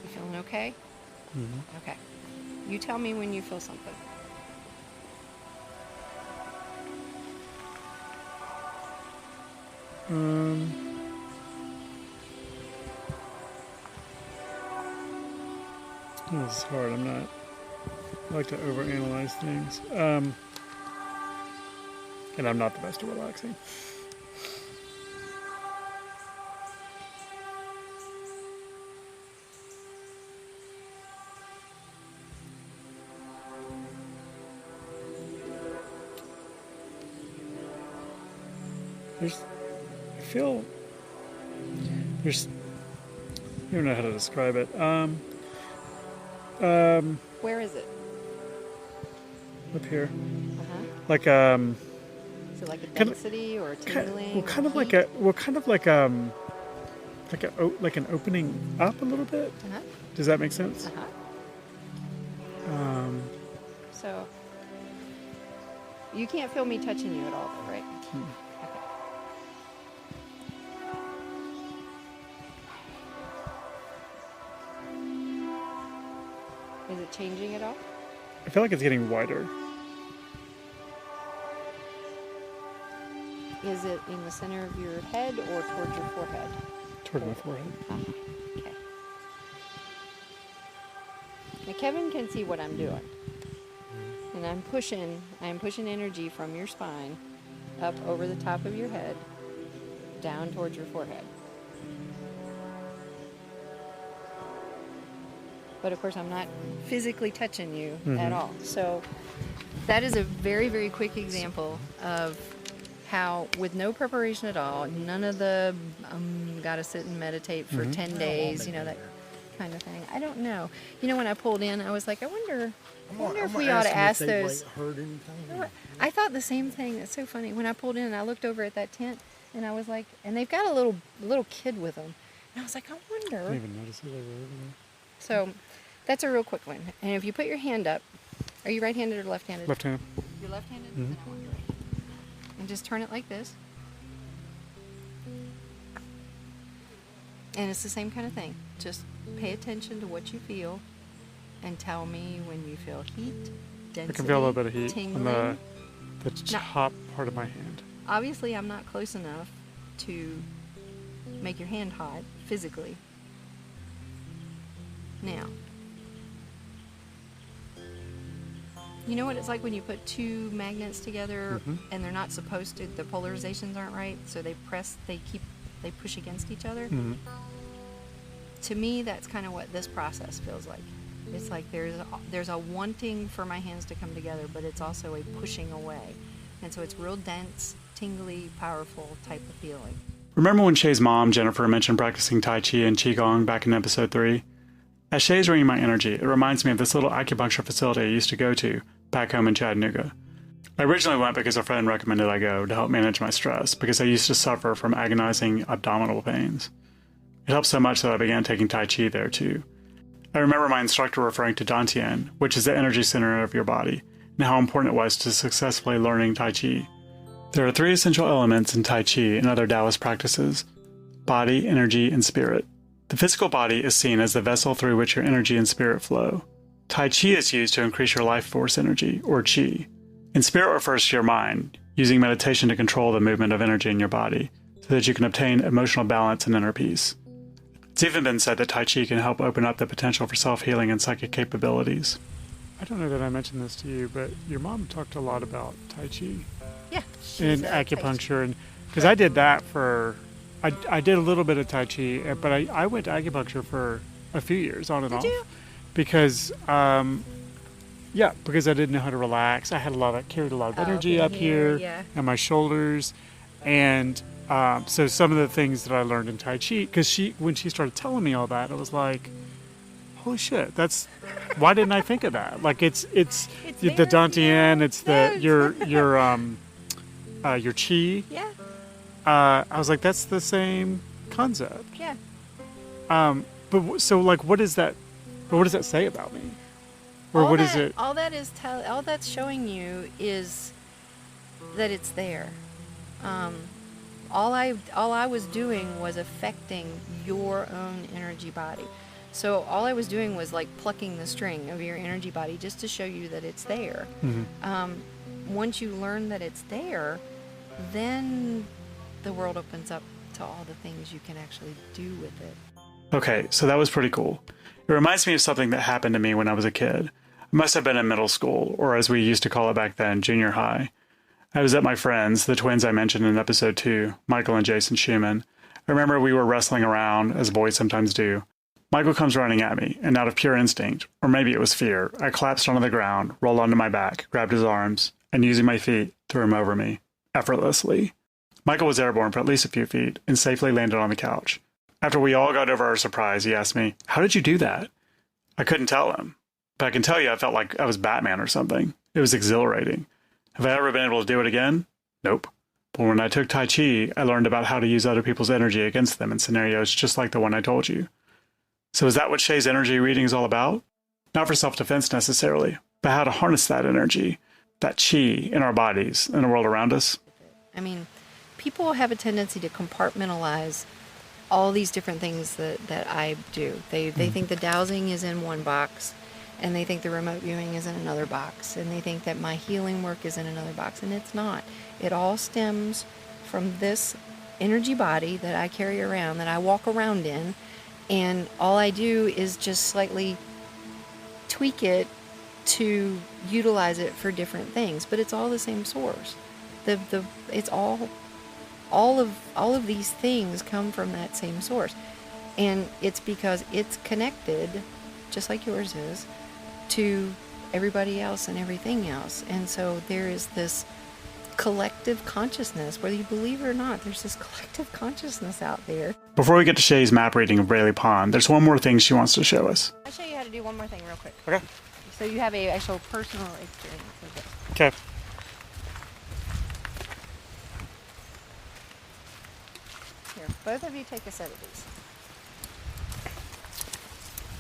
You feeling okay? Mm-hmm. Okay. You tell me when you feel something. This is hard. I like to overanalyze things. And I'm not the best at relaxing. I don't know how to describe it. Where is it? Up here. Uh-huh. Like Is it like a density or a tingling? kind of like an opening up a little bit. Uh-huh. Does that make sense? Uh-huh. So you can't feel me touching you at all, though, right? Okay. Is it changing at all? I feel like it's getting wider. Is it in the center of your head or towards your forehead? Toward my forehead. Okay. Now Kevin can see what I'm doing. And I'm pushing energy from your spine up over the top of your head, down towards your forehead. But of course I'm not physically touching you at all. So that is a very, very quick example of how, with no preparation at all, none of the gotta sit and meditate for 10 days, that kind of thing. I don't know. When I pulled in, I was like, I wonder if we ought to ask those. Heard anything? I thought the same thing. It's so funny. When I pulled in, I looked over at that tent, and I was like, and they've got a little kid with them. And I was like, I I wonder. didn't even notice it over there. So that's a real quick one. And if you put your hand up, are you right-handed or left-handed? Left-handed. You're left-handed? Then I want you right. And just turn it like this. And it's the same kind of thing. Just pay attention to what you feel and tell me when you feel heat, density, I can feel a little bit of heat tingling. on the top part of my hand. Obviously, I'm not close enough to make your hand hot physically. Now, you know what it's like when you put two magnets together and they're not supposed to, the polarizations aren't right, so they push against each other? To me, that's kind of what this process feels like. It's like there's a wanting for my hands to come together, but it's also a pushing away. And so it's real dense, tingly, powerful type of feeling. Remember when Shea's mom, Jennifer, mentioned practicing Tai Chi and Qigong back in episode 3? As Shea's reading my energy, it reminds me of this little acupuncture facility I used to go to back home in Chattanooga. I originally went because a friend recommended I go to help manage my stress because I used to suffer from agonizing abdominal pains. It helped so much that I began taking Tai Chi there too. I remember my instructor referring to Dantian, which is the energy center of your body, and how important it was to successfully learning Tai Chi. There are 3 essential elements in Tai Chi and other Taoist practices: body, energy, and spirit. The physical body is seen as the vessel through which your energy and spirit flow. Tai Chi is used to increase your life force energy, or Qi. And spirit refers to your mind. using meditation to control the movement of energy in your body so that you can obtain emotional balance and inner peace. It's even been said that Tai Chi can help open up the potential for self-healing and psychic capabilities. I don't know that I mentioned this to you, but your mom talked a lot about Tai Chi Yeah. and acupuncture, and because I did that for, I did a little bit of Tai Chi, but I went to acupuncture for a few years on and off. Did you? Because because I didn't know how to relax. I had carried a lot of energy up here and my shoulders, and so some of the things that I learned in Tai Chi, because when she started telling me all that, I was like, holy shit, why didn't I think of that? Like it's the Dantian, it's your chi. Yeah. I was like, that's the same concept. Yeah. But so like, what does that say about me? Or what is it? All that's showing you is that it's there. All I was doing was affecting your own energy body. So all I was doing was like plucking the string of your energy body just to show you that it's there. Mm-hmm. Once you learn that it's there, then the world opens up to all the things you can actually do with it. Okay, so that was pretty cool. It reminds me of something that happened to me when I was a kid. I must have been in middle school, or as we used to call it back then, junior high. I was at my friends, the twins I mentioned in episode 2, Michael and Jason Schumann. I remember we were wrestling around, as boys sometimes do. Michael comes running at me, and out of pure instinct, or maybe it was fear, I collapsed onto the ground, rolled onto my back, grabbed his arms, and using my feet, threw him over me, effortlessly. Michael was airborne for at least a few feet, and safely landed on the couch. After we all got over our surprise, he asked me, "How did you do that?" I couldn't tell him, but I can tell you I felt like I was Batman or something. It was exhilarating. Have I ever been able to do it again? Nope. But when I took Tai Chi, I learned about how to use other people's energy against them in scenarios just like the one I told you. So is that what Shea's energy reading is all about? Not for self-defense necessarily, but how to harness that energy, that chi in our bodies, in the world around us? I mean, people have a tendency to compartmentalize all these different things that I do. They think the dowsing is in one box, and they think the remote viewing is in another box, and they think that my healing work is in another box, and it's not. It all stems from this energy body that I carry around, that I walk around in, and all I do is just slightly tweak it to utilize it for different things, but it's all the same source. It's all of these things come from that same source, and it's because it's connected, just like yours is, to everybody else and everything else. And so there is this collective consciousness, whether you believe it or not, there's this collective consciousness out there. Before we get to Shea's map reading of Braley Pond, there's one more thing she wants to show us. I'll show you how to do one more thing real quick. Okay. So you have a actual personal experience with it. Okay. Here, both of you take a set of these.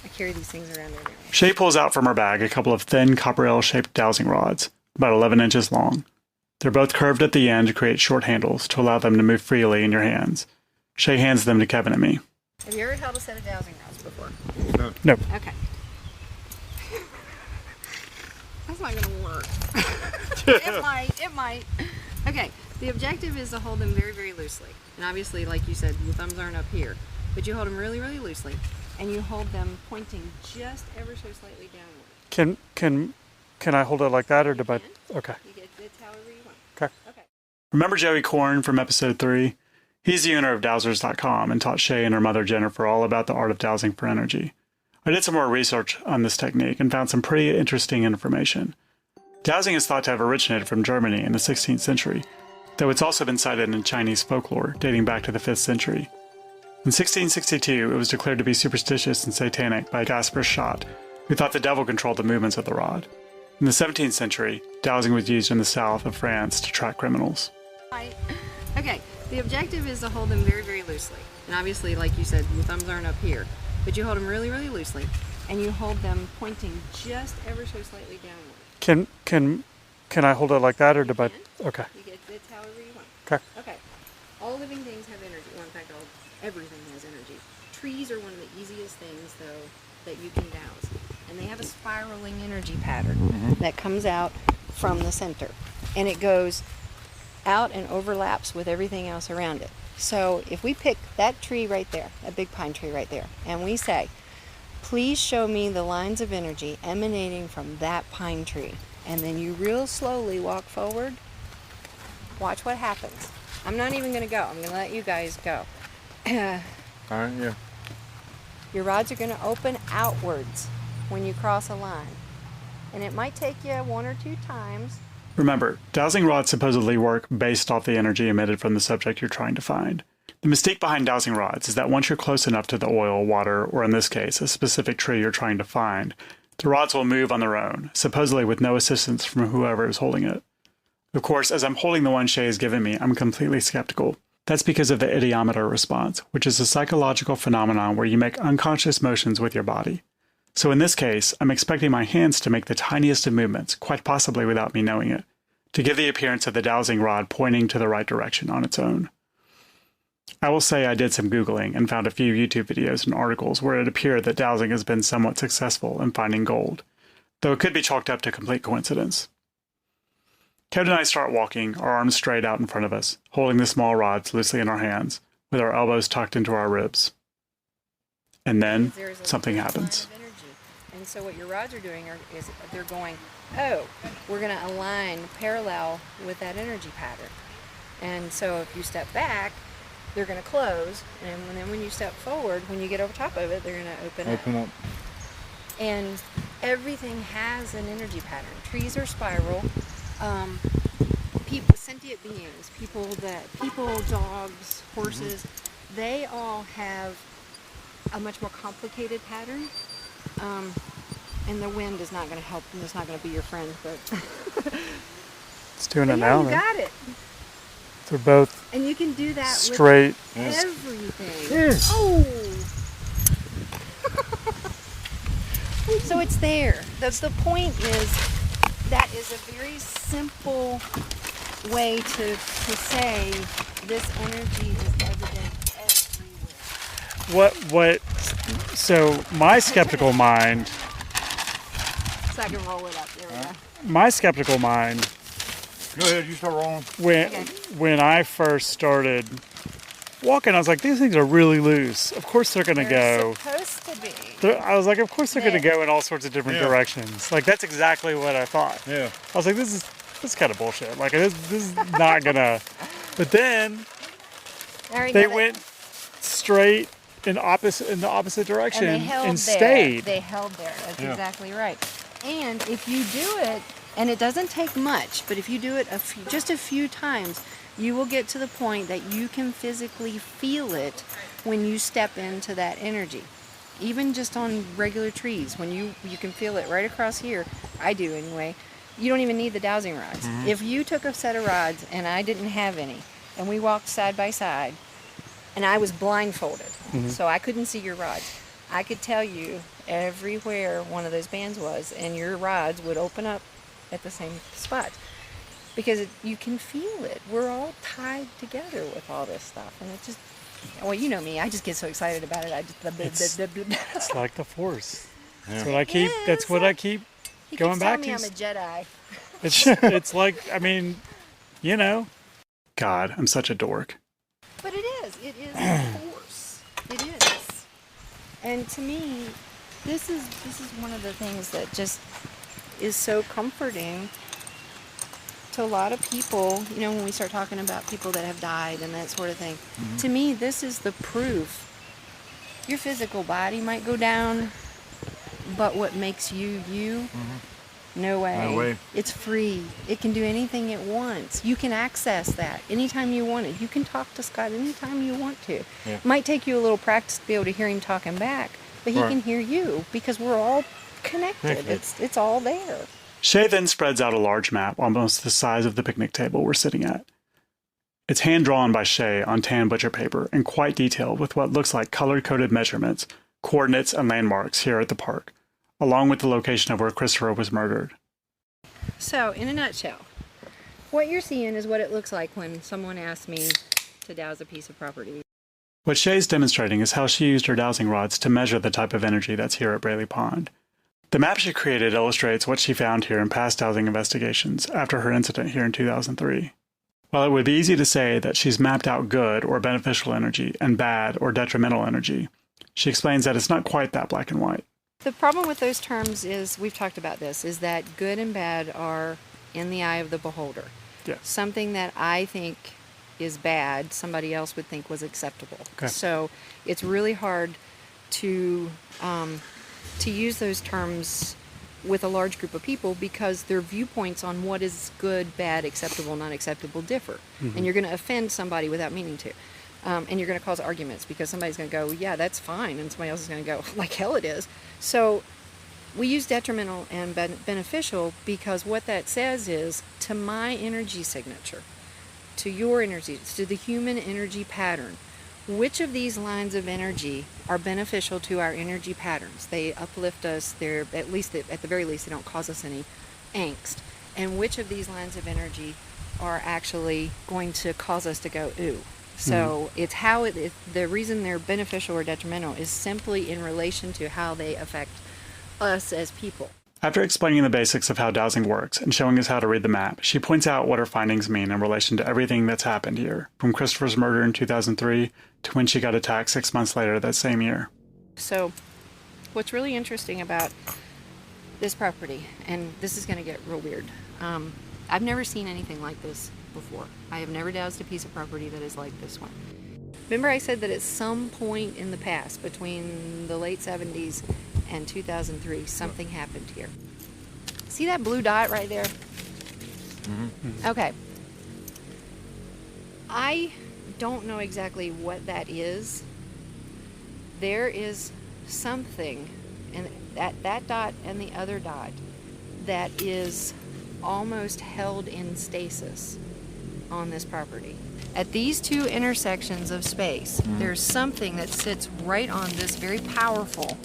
I carry these things around everywhere. Shea pulls out from her bag a couple of thin copperl-shaped dowsing rods, about 11 inches long. They're both curved at the end to create short handles to allow them to move freely in your hands. Shea hands them to Kevin and me. Have you ever held a set of dowsing rods before? No. Okay. That's not going to work. It might. Okay, the objective is to hold them very, very loosely. And obviously, like you said, your thumbs aren't up here. But you hold them really, really loosely. And you hold them pointing just ever so slightly downward. Can I hold it like that, or do I? Okay. It's however you want. Okay. Okay. Remember Joey Korn from episode 3? He's the owner of dowsers.com and taught Shea and her mother Jennifer all about the art of dowsing for energy. I did some more research on this technique and found some pretty interesting information. Dowsing is thought to have originated from Germany in the 16th century, though it's also been cited in Chinese folklore dating back to the 5th century. In 1662, it was declared to be superstitious and satanic by Gaspar Schott, who thought the devil controlled the movements of the rod. In the 17th century, dowsing was used in the south of France to track criminals. Okay, the objective is to hold them very, very loosely. And obviously, like you said, your thumbs aren't up here. But you hold them really, really loosely. And you hold them pointing just ever so slightly downward. Can I hold it like that, or do I? Okay. It's however you want. Okay. Okay. All living things have energy. Well, in fact, everything has energy. Trees are one of the easiest things, though, that you can douse. And they have a spiraling energy pattern that comes out from the center. And it goes out and overlaps with everything else around it. So if we pick that tree right there, that big pine tree right there, and we say, please show me the lines of energy emanating from that pine tree, and then you real slowly walk forward, watch what happens. I'm not even going to go. I'm going to let you guys go. All right, yeah. Your rods are going to open outwards when you cross a line. And it might take you 1 or 2 times. Remember, dowsing rods supposedly work based off the energy emitted from the subject you're trying to find. The mystique behind dowsing rods is that once you're close enough to the oil, water, or in this case, a specific tree you're trying to find, the rods will move on their own, supposedly with no assistance from whoever is holding it. Of course, as I'm holding the one Shea has given me, I'm completely skeptical. That's because of the idiometer response, which is a psychological phenomenon where you make unconscious motions with your body. So in this case, I'm expecting my hands to make the tiniest of movements, quite possibly without me knowing it, to give the appearance of the dowsing rod pointing to the right direction on its own. I will say I did some Googling and found a few YouTube videos and articles where it appeared that dowsing has been somewhat successful in finding gold, though it could be chalked up to complete coincidence. Kevin and I start walking, our arms straight out in front of us, holding the small rods loosely in our hands, with our elbows tucked into our ribs. And then something happens. And so what your rods are doing is they're going, oh, we're going to align parallel with that energy pattern. And so if you step back, they're going to close, and then when you step forward, when you get over top of it, they're going to open up. And everything has an energy pattern. Trees are spiral. People, sentient beings, people, dogs, horses, they all have a much more complicated pattern. And the wind is not going to help, and it's not going to be your friend, but it's doing it now. You got it. They're both and you can do that straight. With everything. Oh. So it's there. The point is that is a very simple way to say this energy is evident everywhere. So my skeptical mind. So I can roll it up. There we go. My skeptical mind. Go ahead, you start rolling. When I first started walking, I was like, these things are really loose. Of course they're going to go. Supposed to be. I was like, of course they're going to go in all sorts of different directions. Like, that's exactly what I thought. Yeah. I was like, this is kind of bullshit. Like, this is not going to. But then they went straight in the opposite direction and stayed. They held there. That's exactly right. And if you do it, and it doesn't take much, but if you do it just a few times, you will get to the point that you can physically feel it when you step into that energy. Even just on regular trees, when you can feel it right across here. I do anyway. You don't even need the dowsing rods. Mm-hmm. If you took a set of rods and I didn't have any, and we walked side by side, and I was blindfolded, so I couldn't see your rods, I could tell you everywhere one of those bands was, and your rods would open up at the same spot, because you can feel it. We're all tied together with all this stuff, and it just, well, you know me, I just get so excited about it. It's like the Force. That's what I keep. That's what I keep going back to. He keeps telling me I'm a It's Jedi. it's like, I mean, you know. God, I'm such a dork. But it is a force. It is. And to me, this is one of the things that just is so comforting to a lot of people, you know, when we start talking about people that have died and that sort of thing. Mm-hmm. To me, this is the proof. Your physical body might go down, but what makes you, no way. No way. It's free. It can do anything it wants. You can access that anytime you want it. You can talk to Scott anytime you want to. Yeah. It might take you a little practice to be able to hear him talking back, but he can hear you because we're all connected. It's all there. Shea then spreads out a large map, almost the size of the picnic table we're sitting at. It's hand-drawn by Shea on tan butcher paper and quite detailed with what looks like color-coded measurements, coordinates, and landmarks here at the park, along with the location of where Christopher was murdered. So, in a nutshell, what you're seeing is what it looks like when someone asks me to douse a piece of property. What Shea's demonstrating is how she used her dowsing rods to measure the type of energy that's here at Braley Pond. The map she created illustrates what she found here in past dowsing investigations after her incident here in 2003. While it would be easy to say that she's mapped out good or beneficial energy and bad or detrimental energy, she explains that it's not quite that black and white. The problem with those terms is, we've talked about this, is that good and bad are in the eye of the beholder. Yeah. Something that I think is bad, somebody else would think was acceptable. Okay. So it's really hard to use those terms with a large group of people because their viewpoints on what is good, bad, acceptable, not acceptable differ. And you're going to offend somebody without meaning to. And you're going to cause arguments because somebody's going to go, yeah, that's fine. And somebody else is going to go, like hell it is. So we use detrimental and beneficial because what that says is, to my energy signature, to your energy, to the human energy pattern, which of these lines of energy are beneficial to our energy patterns? They uplift us. They're at the very least, they don't cause us any angst. And which of these lines of energy are actually going to cause us to go ooh? So it's how the reason they're beneficial or detrimental is simply in relation to how they affect us as people. After explaining the basics of how dowsing works and showing us how to read the map, she points out what her findings mean in relation to everything that's happened here, from Christopher's murder in 2003 to when she got attacked 6 months later that same year. So what's really interesting about this property, and this is going to get real weird, I've never seen anything like this before. I have never dowsed a piece of property that is like this one. Remember I said that at some point in the past, between the late 70s and 2003, something happened here. See that blue dot right there? Okay. I don't know exactly what that is. There is something, and that dot and the other dot, that is almost held in stasis on this property. At these two intersections of space, there's something that sits right on this very powerful,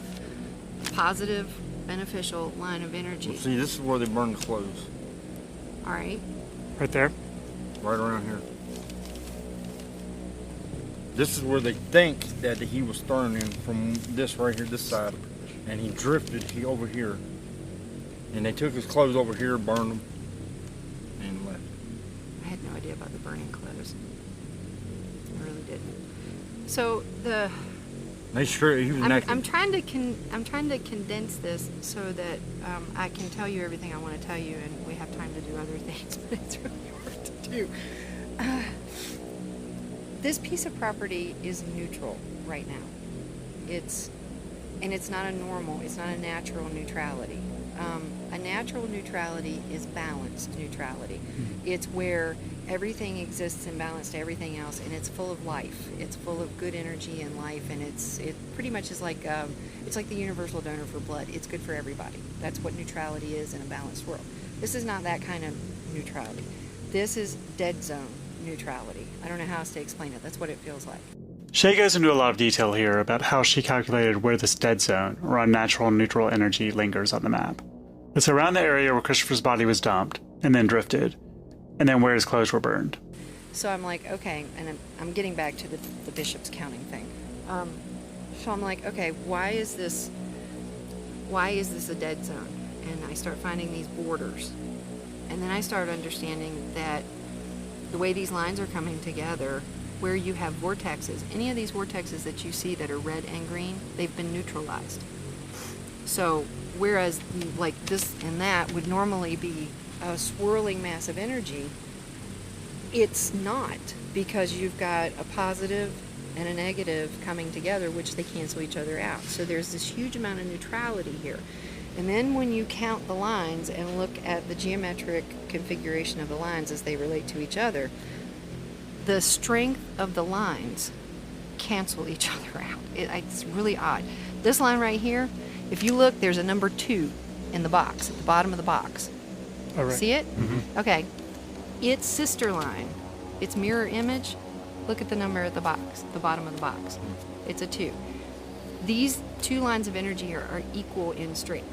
positive, beneficial line of energy. See, this is where they burn the clothes. All right. Right there? Right around here. This is where they think that he was thrown in from this right here, this side. And he drifted over here. And they took his clothes over here, burned them, and left. I had no idea about the burning clothes. I really didn't. So the They sure he was naked. I'm trying to condense this so that I can tell you everything I want to tell you, and we have time to do other things, but it's really hard to do. This piece of property is neutral right now. It's not a normal, it's not a natural neutrality. A natural neutrality is balanced neutrality. It's where everything exists in balance to everything else, and it's full of life. It's full of good energy and life, and it pretty much is like it's like the universal donor for blood. It's good for everybody. That's what neutrality is in a balanced world. This is not that kind of neutrality. This is dead zone neutrality. I don't know how else to explain it. That's what it feels like. Shea goes into a lot of detail here about how she calculated where this dead zone, or unnatural neutral energy, lingers on the map. It's around the area where Christopher's body was dumped, and then drifted, and then where his clothes were burned. So I'm like, okay, and I'm getting back to the bishop's counting thing. So I'm like, okay, why is this a dead zone? And I start finding these borders. And then I start understanding that the way these lines are coming together, where you have vortexes, any of these vortexes that you see that are red and green, they've been neutralized. So whereas like this and that would normally be a swirling mass of energy, it's not, because you've got a positive and a negative coming together, which they cancel each other out. So there's this huge amount of neutrality here. And then when you count the lines and look at the geometric configuration of the lines as they relate to each other, the strength of the lines cancel each other out. It's really odd. This line right here, if you look, there's a number 2 in the box, at the bottom of the box. All right. See it? Okay. Its sister line, its mirror image, look at the number at the box, the bottom of the box. It's a 2. These two lines of energy are equal in strength.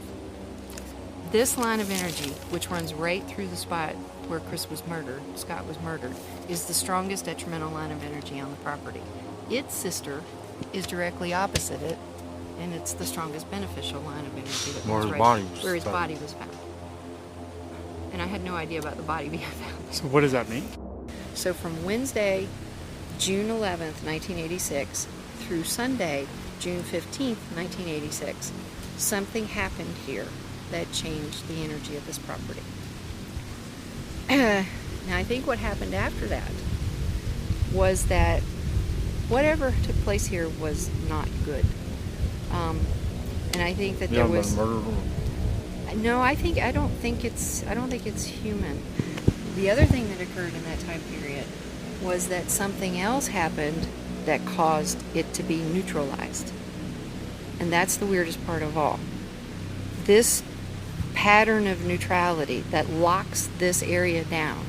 This line of energy, which runs right through the spot where Scott was murdered, is the strongest detrimental line of energy on the property. Its sister is directly opposite it, and it's the strongest beneficial line of energy that Where runs his right body was where his found. body was found. And I had no idea about the body being found. So what does that mean? So from Wednesday, June 11th, 1986, through Sunday, June 15th, 1986, something happened here that changed the energy of this property. Now, I think what happened after that was that whatever took place here was not good. And I think that there was no. I don't think it's human. The other thing that occurred in that time period was that something else happened that caused it to be neutralized. And that's the weirdest part of all. This pattern of neutrality that locks this area down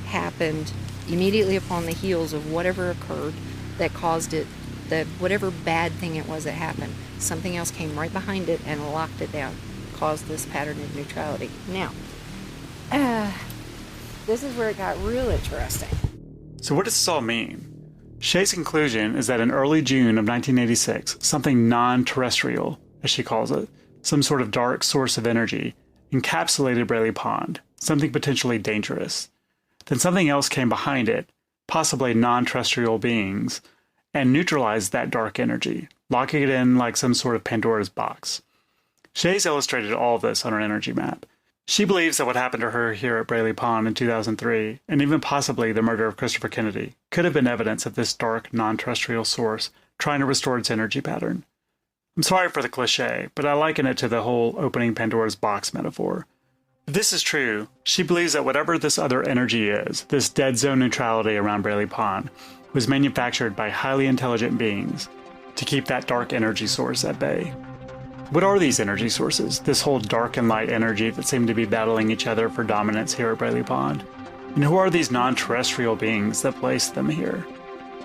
happened immediately upon the heels of whatever occurred that caused it, that whatever bad thing it was that happened. Something else came right behind it and locked it down, caused this pattern of neutrality. Now, this is where it got real interesting. So what does this all mean? Shea's conclusion is that in early June of 1986, something non-terrestrial, as she calls it, some sort of dark source of energy, encapsulated Braley Pond, something potentially dangerous. Then something else came behind it, possibly non-terrestrial beings, and neutralized that dark energy, locking it in like some sort of Pandora's box. Shea's illustrated all of this on her energy map. She believes that what happened to her here at Braley Pond in 2003, and even possibly the murder of Christopher Kennedy, could have been evidence of this dark, non-terrestrial source trying to restore its energy pattern. I'm sorry for the cliche, but I liken it to the whole opening Pandora's box metaphor. If this is true, she believes that whatever this other energy is, this dead zone neutrality around Braley Pond, was manufactured by highly intelligent beings to keep that dark energy source at bay. What are these energy sources, this whole dark and light energy that seem to be battling each other for dominance here at Braley Pond? And who are these non-terrestrial beings that placed them here?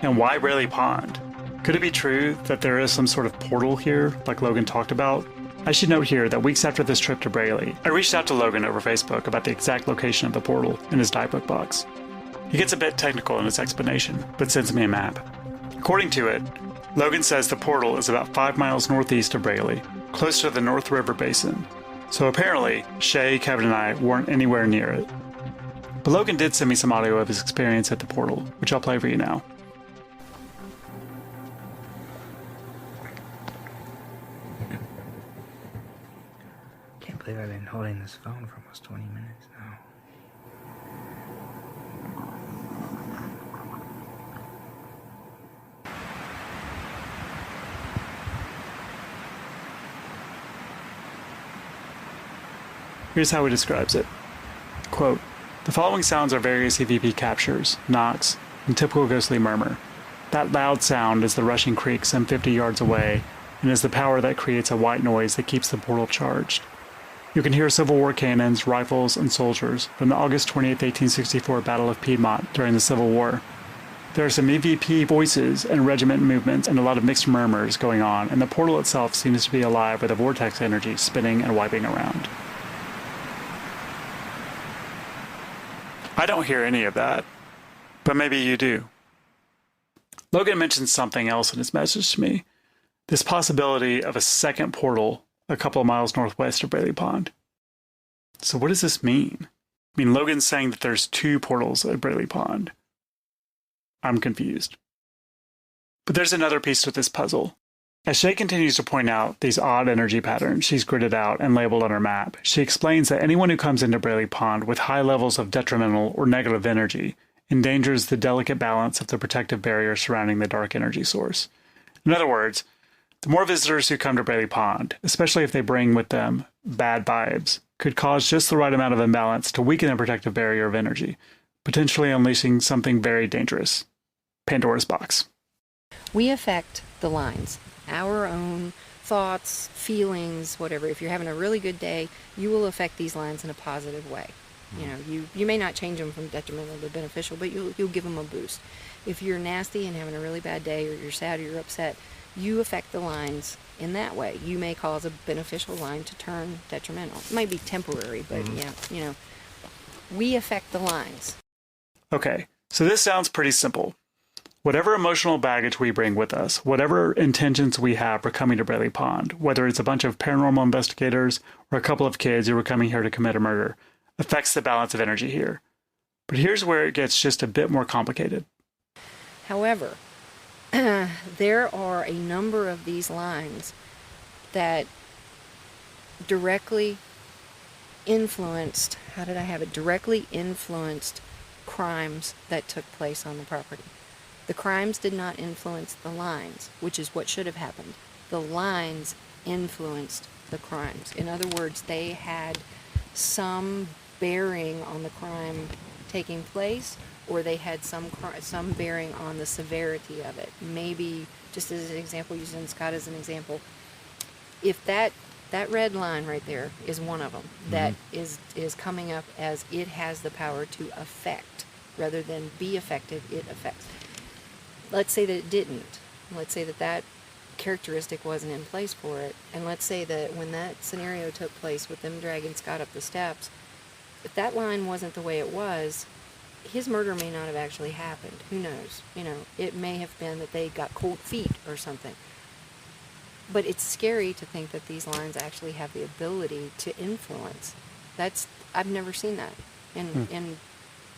And why Braley Pond? Could it be true that there is some sort of portal here, like Logan talked about? I should note here that weeks after this trip to Braley, I reached out to Logan over Facebook about the exact location of the portal in his diebook box. He gets a bit technical in his explanation, but sends me a map. According to it, Logan says the portal is about 5 miles northeast of Braley, close to the North River Basin. So apparently, Shea, Kevin, and I weren't anywhere near it. But Logan did send me some audio of his experience at the portal, which I'll play for you now. Can't believe I've been holding this phone for almost 20 minutes now. Here's how he describes it. Quote, "The following sounds are various EVP captures, knocks, and typical ghostly murmur. That loud sound is the rushing creek some 50 yards away and is the power that creates a white noise that keeps the portal charged. You can hear Civil War cannons, rifles, and soldiers from the August 28, 1864 Battle of Piedmont during the Civil War. There are some EVP voices and regiment movements and a lot of mixed murmurs going on, and the portal itself seems to be alive with a vortex energy spinning and wiping around." I don't hear any of that, but maybe you do. Logan mentions something else in his message to me. This possibility of a second portal a couple of miles northwest of Braley Pond. So what does this mean? I mean, Logan's saying that there's 2 portals at Braley Pond. I'm confused. But there's another piece to this puzzle. As Shea continues to point out these odd energy patterns she's gridded out and labeled on her map, she explains that anyone who comes into Braley Pond with high levels of detrimental or negative energy endangers the delicate balance of the protective barrier surrounding the dark energy source. In other words, the more visitors who come to Braley Pond, especially if they bring with them bad vibes, could cause just the right amount of imbalance to weaken the protective barrier of energy, potentially unleashing something very dangerous. Pandora's box. We affect the lines. Our own thoughts, feelings, whatever. If you're having a really good day, you will affect these lines in a positive way. You know, you may not change them from detrimental to beneficial, but you'll give them a boost. If you're nasty and having a really bad day, or you're sad or you're upset, you affect the lines in that way. You may cause a beneficial line to turn detrimental. It might be temporary, but yeah, you know, we affect the lines. Okay, so this sounds pretty simple. Whatever emotional baggage we bring with us, whatever intentions we have for coming to Braley Pond, whether it's a bunch of paranormal investigators or a couple of kids who are coming here to commit a murder, affects the balance of energy here. But here's where it gets just a bit more complicated. However, there are a number of these lines that directly influenced, directly influenced crimes that took place on the property. The crimes did not influence the lines, which is what should have happened. The lines influenced the crimes. In other words, they had some bearing on the crime taking place, or they had some bearing on the severity of it. Maybe, just as an example, using Scott as an example, if that red line right there is one of them that is coming up as it has the power to affect, rather than be affected, it affects. Let's say that it didn't. Let's say that characteristic wasn't in place for it, and let's say that when that scenario took place with them dragging Scott up the steps, if that line wasn't the way it was, his murder may not have actually happened. Who knows? It may have been that they got cold feet or something. But it's scary to think that these lines actually have the ability to influence. I've never seen that in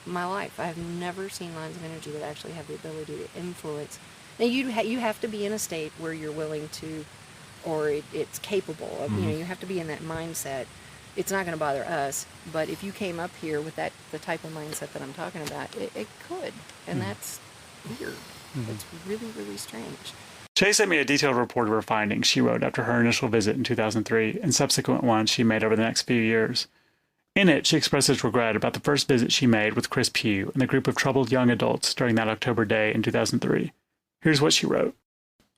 my life. I've never seen lines of energy that actually have the ability to influence. Now, you have to be in a state where you're willing to, or it's capable of, you have to be in that mindset. It's not going to bother us, but if you came up here with the type of mindset that I'm talking about, it could, and that's weird. It's really, really strange. Shea sent me a detailed report of her findings she wrote after her initial visit in 2003 and subsequent ones she made over the next few years. In it, she expresses regret about the first visit she made with Chris Pugh and the group of troubled young adults during that October day in 2003. Here's what she wrote.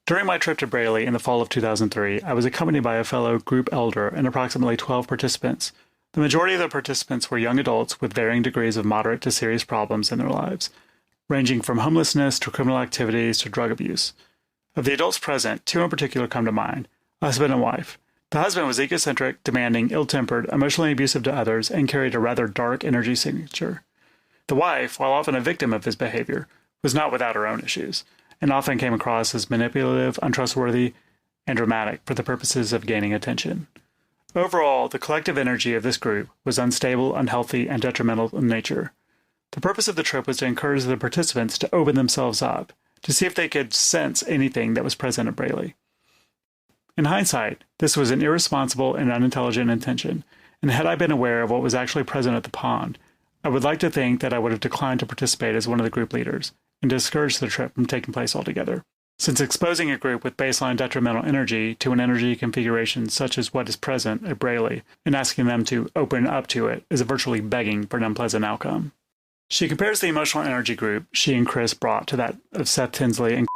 During my trip to Braley in the fall of 2003, I was accompanied by a fellow group elder and approximately 12 participants. The majority of the participants were young adults with varying degrees of moderate to serious problems in their lives, ranging from homelessness to criminal activities to drug abuse. Of the adults present, two in particular come to mind, a husband and wife. The husband was egocentric, demanding, ill-tempered, emotionally abusive to others, and carried a rather dark energy signature. The wife, while often a victim of his behavior, was not without her own issues, and often came across as manipulative, untrustworthy, and dramatic for the purposes of gaining attention. Overall, the collective energy of this group was unstable, unhealthy, and detrimental in nature. The purpose of the trip was to encourage the participants to open themselves up, to see if they could sense anything that was present at Braley. In hindsight, this was an irresponsible and unintelligent intention, and had I been aware of what was actually present at the pond, I would like to think that I would have declined to participate as one of the group leaders, and discouraged the trip from taking place altogether, since exposing a group with baseline detrimental energy to an energy configuration such as what is present at Braley, and asking them to open up to it is virtually begging for an unpleasant outcome. She compares the emotional energy group she and Chris brought to that of Seth Tinsley and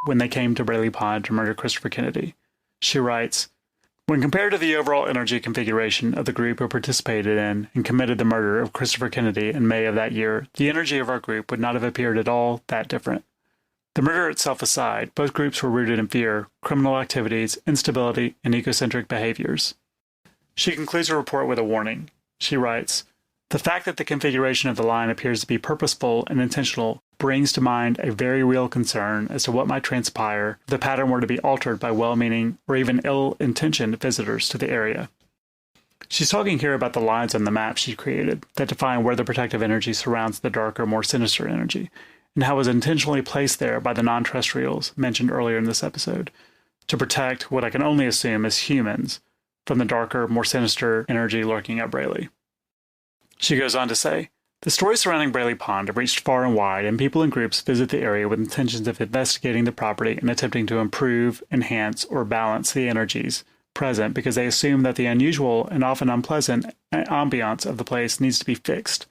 when they came to Braley Pond to murder Christopher Kennedy. She writes, when compared to the overall energy configuration of the group who participated in and committed the murder of Christopher Kennedy in May of that year, the energy of our group would not have appeared at all that different. The murder itself aside, both groups were rooted in fear, criminal activities, instability, and egocentric behaviors. She concludes her report with a warning. She writes, the fact that the configuration of the line appears to be purposeful and intentional brings to mind a very real concern as to what might transpire if the pattern were to be altered by well-meaning or even ill-intentioned visitors to the area. She's talking here about the lines on the map she created that define where the protective energy surrounds the darker, more sinister energy, and how it was intentionally placed there by the non-terrestrials mentioned earlier in this episode, to protect what I can only assume is humans from the darker, more sinister energy lurking at Braley. She goes on to say, the stories surrounding Braley Pond have reached far and wide, and people in groups visit the area with intentions of investigating the property and attempting to improve, enhance, or balance the energies present because they assume that the unusual and often unpleasant ambiance of the place needs to be fixed.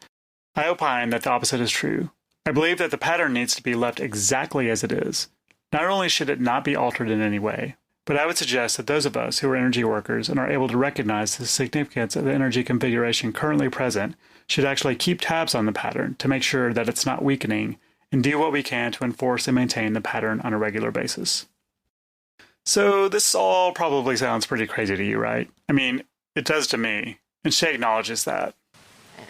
I opine that the opposite is true. I believe that the pattern needs to be left exactly as it is. Not only should it not be altered in any way, but I would suggest that those of us who are energy workers and are able to recognize the significance of the energy configuration currently present should actually keep tabs on the pattern to make sure that it's not weakening and do what we can to enforce and maintain the pattern on a regular basis. So this all probably sounds pretty crazy to you, right? I mean, it does to me, and Shea acknowledges that.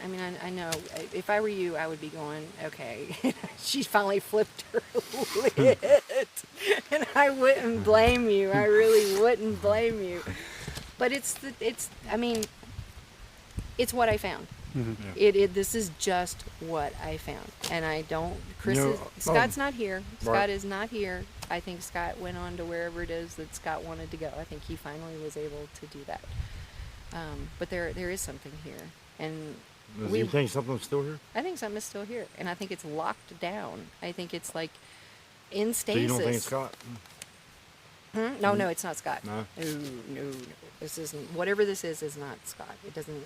I mean, I know. If I were you, I would be going, okay, she finally flipped her lid. And I wouldn't blame you. I really wouldn't blame you. But it's what I found. This is just what I found, and I don't. Scott's not here. Scott is not here. I think Scott went on to wherever it is that Scott wanted to go. I think he finally was able to do that. But there is something here, and do you think something's still here? I think something is still here, and I think it's locked down. I think it's like in stasis. So you don't think it's Scott? No, it's not Scott. No. No. This isn't. Whatever this is not Scott. It doesn't.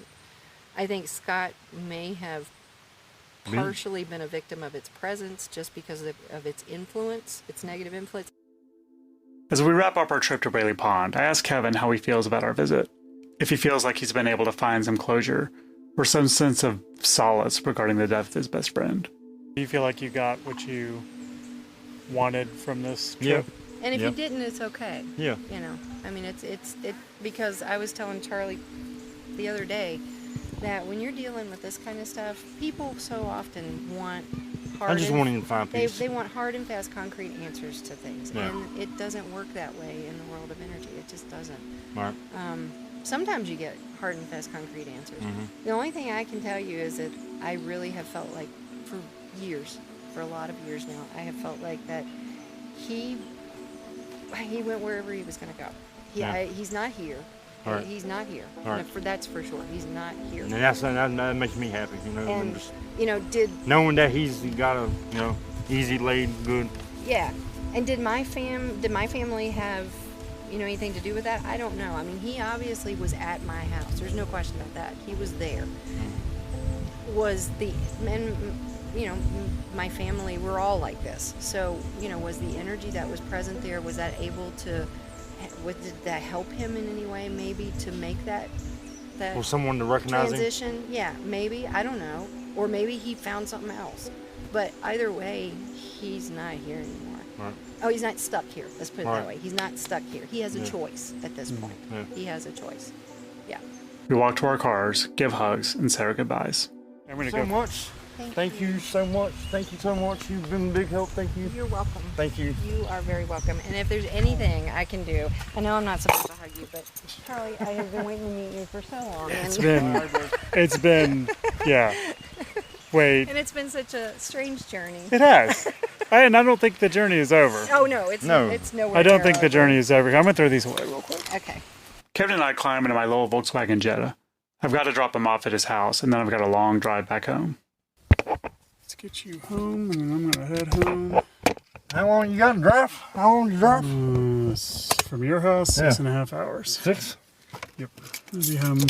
I think Scott may have partially been a victim of its presence just because of its influence, its negative influence. As we wrap up our trip to Braley Pond, I asked Kevin how he feels about our visit. If he feels like he's been able to find some closure or some sense of solace regarding the death of his best friend. Do you feel like you got what you wanted from this trip? Yeah. And if you didn't, it's okay. Yeah. You know, I mean, it's because I was telling Charlie the other day that when you're dealing with this kind of stuff, people so often want I just want to find peace. They want hard and fast, concrete answers to things, yeah. And it doesn't work that way in the world of energy. It just doesn't. Right. Sometimes you get hard and fast, concrete answers. Mm-hmm. The only thing I can tell you is that I really have felt like for a lot of years now, I have felt like that he went wherever he was going to go. He's not here. Right. He's not here. Right. That's for sure. He's not here. And that makes me happy, you know. And, knowing that he's got a, easy laid good. Yeah. And did my family have, anything to do with that? I don't know. I mean, he obviously was at my house. There's no question about that. He was there. My family, we're all like this. So, was the energy that was present there, was that able to, did that help him in any way, maybe, to make that or someone to recognize transition? him? Yeah, maybe. I don't know. Or maybe he found something else. But either way, he's not here anymore. Right. Oh, he's not stuck here. Let's put it that way. He's not stuck here. He has a choice at this point. Yeah. He has a choice. Yeah. We walk to our cars, give hugs, and say our goodbyes. I'm going to go. Much. Thank you so much. Thank you so much. You've been a big help. Thank you. You're welcome. Thank you. You are very welcome. And if there's anything I can do, I know I'm not supposed to hug you, but Charlie, I have been waiting to meet you for so long. It's been, yeah. Wait. And it's been such a strange journey. It has. And I don't think the journey is over. Oh, no. It's nowhere. I don't think the journey is over. I'm going to throw these away real quick. Okay. Kevin and I climb into my little Volkswagen Jetta. I've got to drop him off at his house, and then I've got a long drive back home. Let's get you home, and then I'm going to head home. How long you got to drive? How long you drive? From your house, 6.5 hours. 6? Yep. I'll be home.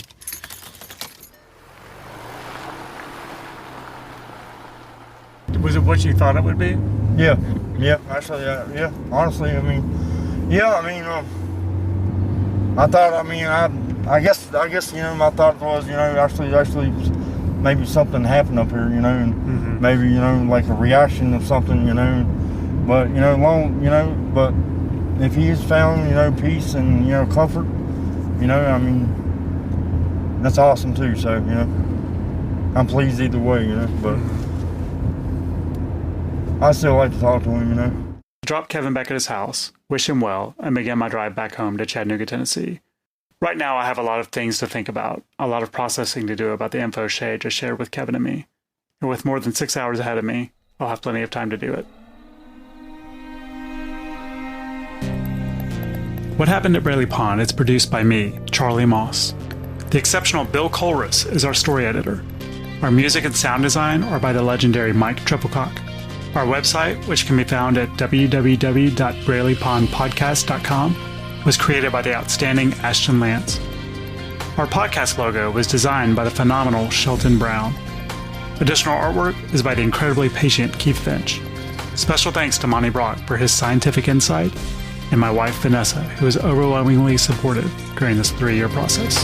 Was it what you thought it would be? Yeah. Actually, yeah. Honestly, I thought, I guess, my thought was, actually, maybe something happened up here, and maybe, like a reaction of something, but, but if he's found, peace and, comfort, that's awesome too. So, I'm pleased either way, but I still like to talk to him, I drop Kevin back at his house, wish him well, and begin my drive back home to Chattanooga, Tennessee. Right now, I have a lot of things to think about, a lot of processing to do about the info Shea just shared with Kevin and me. And with more than 6 hours ahead of me, I'll have plenty of time to do it. What Happened at Braley Pond is produced by me, Charlie Moss. The exceptional Bill Colrus is our story editor. Our music and sound design are by the legendary Mike Trebilcock. Our website, which can be found at www.braleypondpodcast.com, was created by the outstanding Ashton Lance. Our podcast logo was designed by the phenomenal Shelton Brown. Additional artwork is by the incredibly patient Keith Finch. Special thanks to Monty Brock for his scientific insight, and my wife Vanessa, who was overwhelmingly supportive during this 3-year process.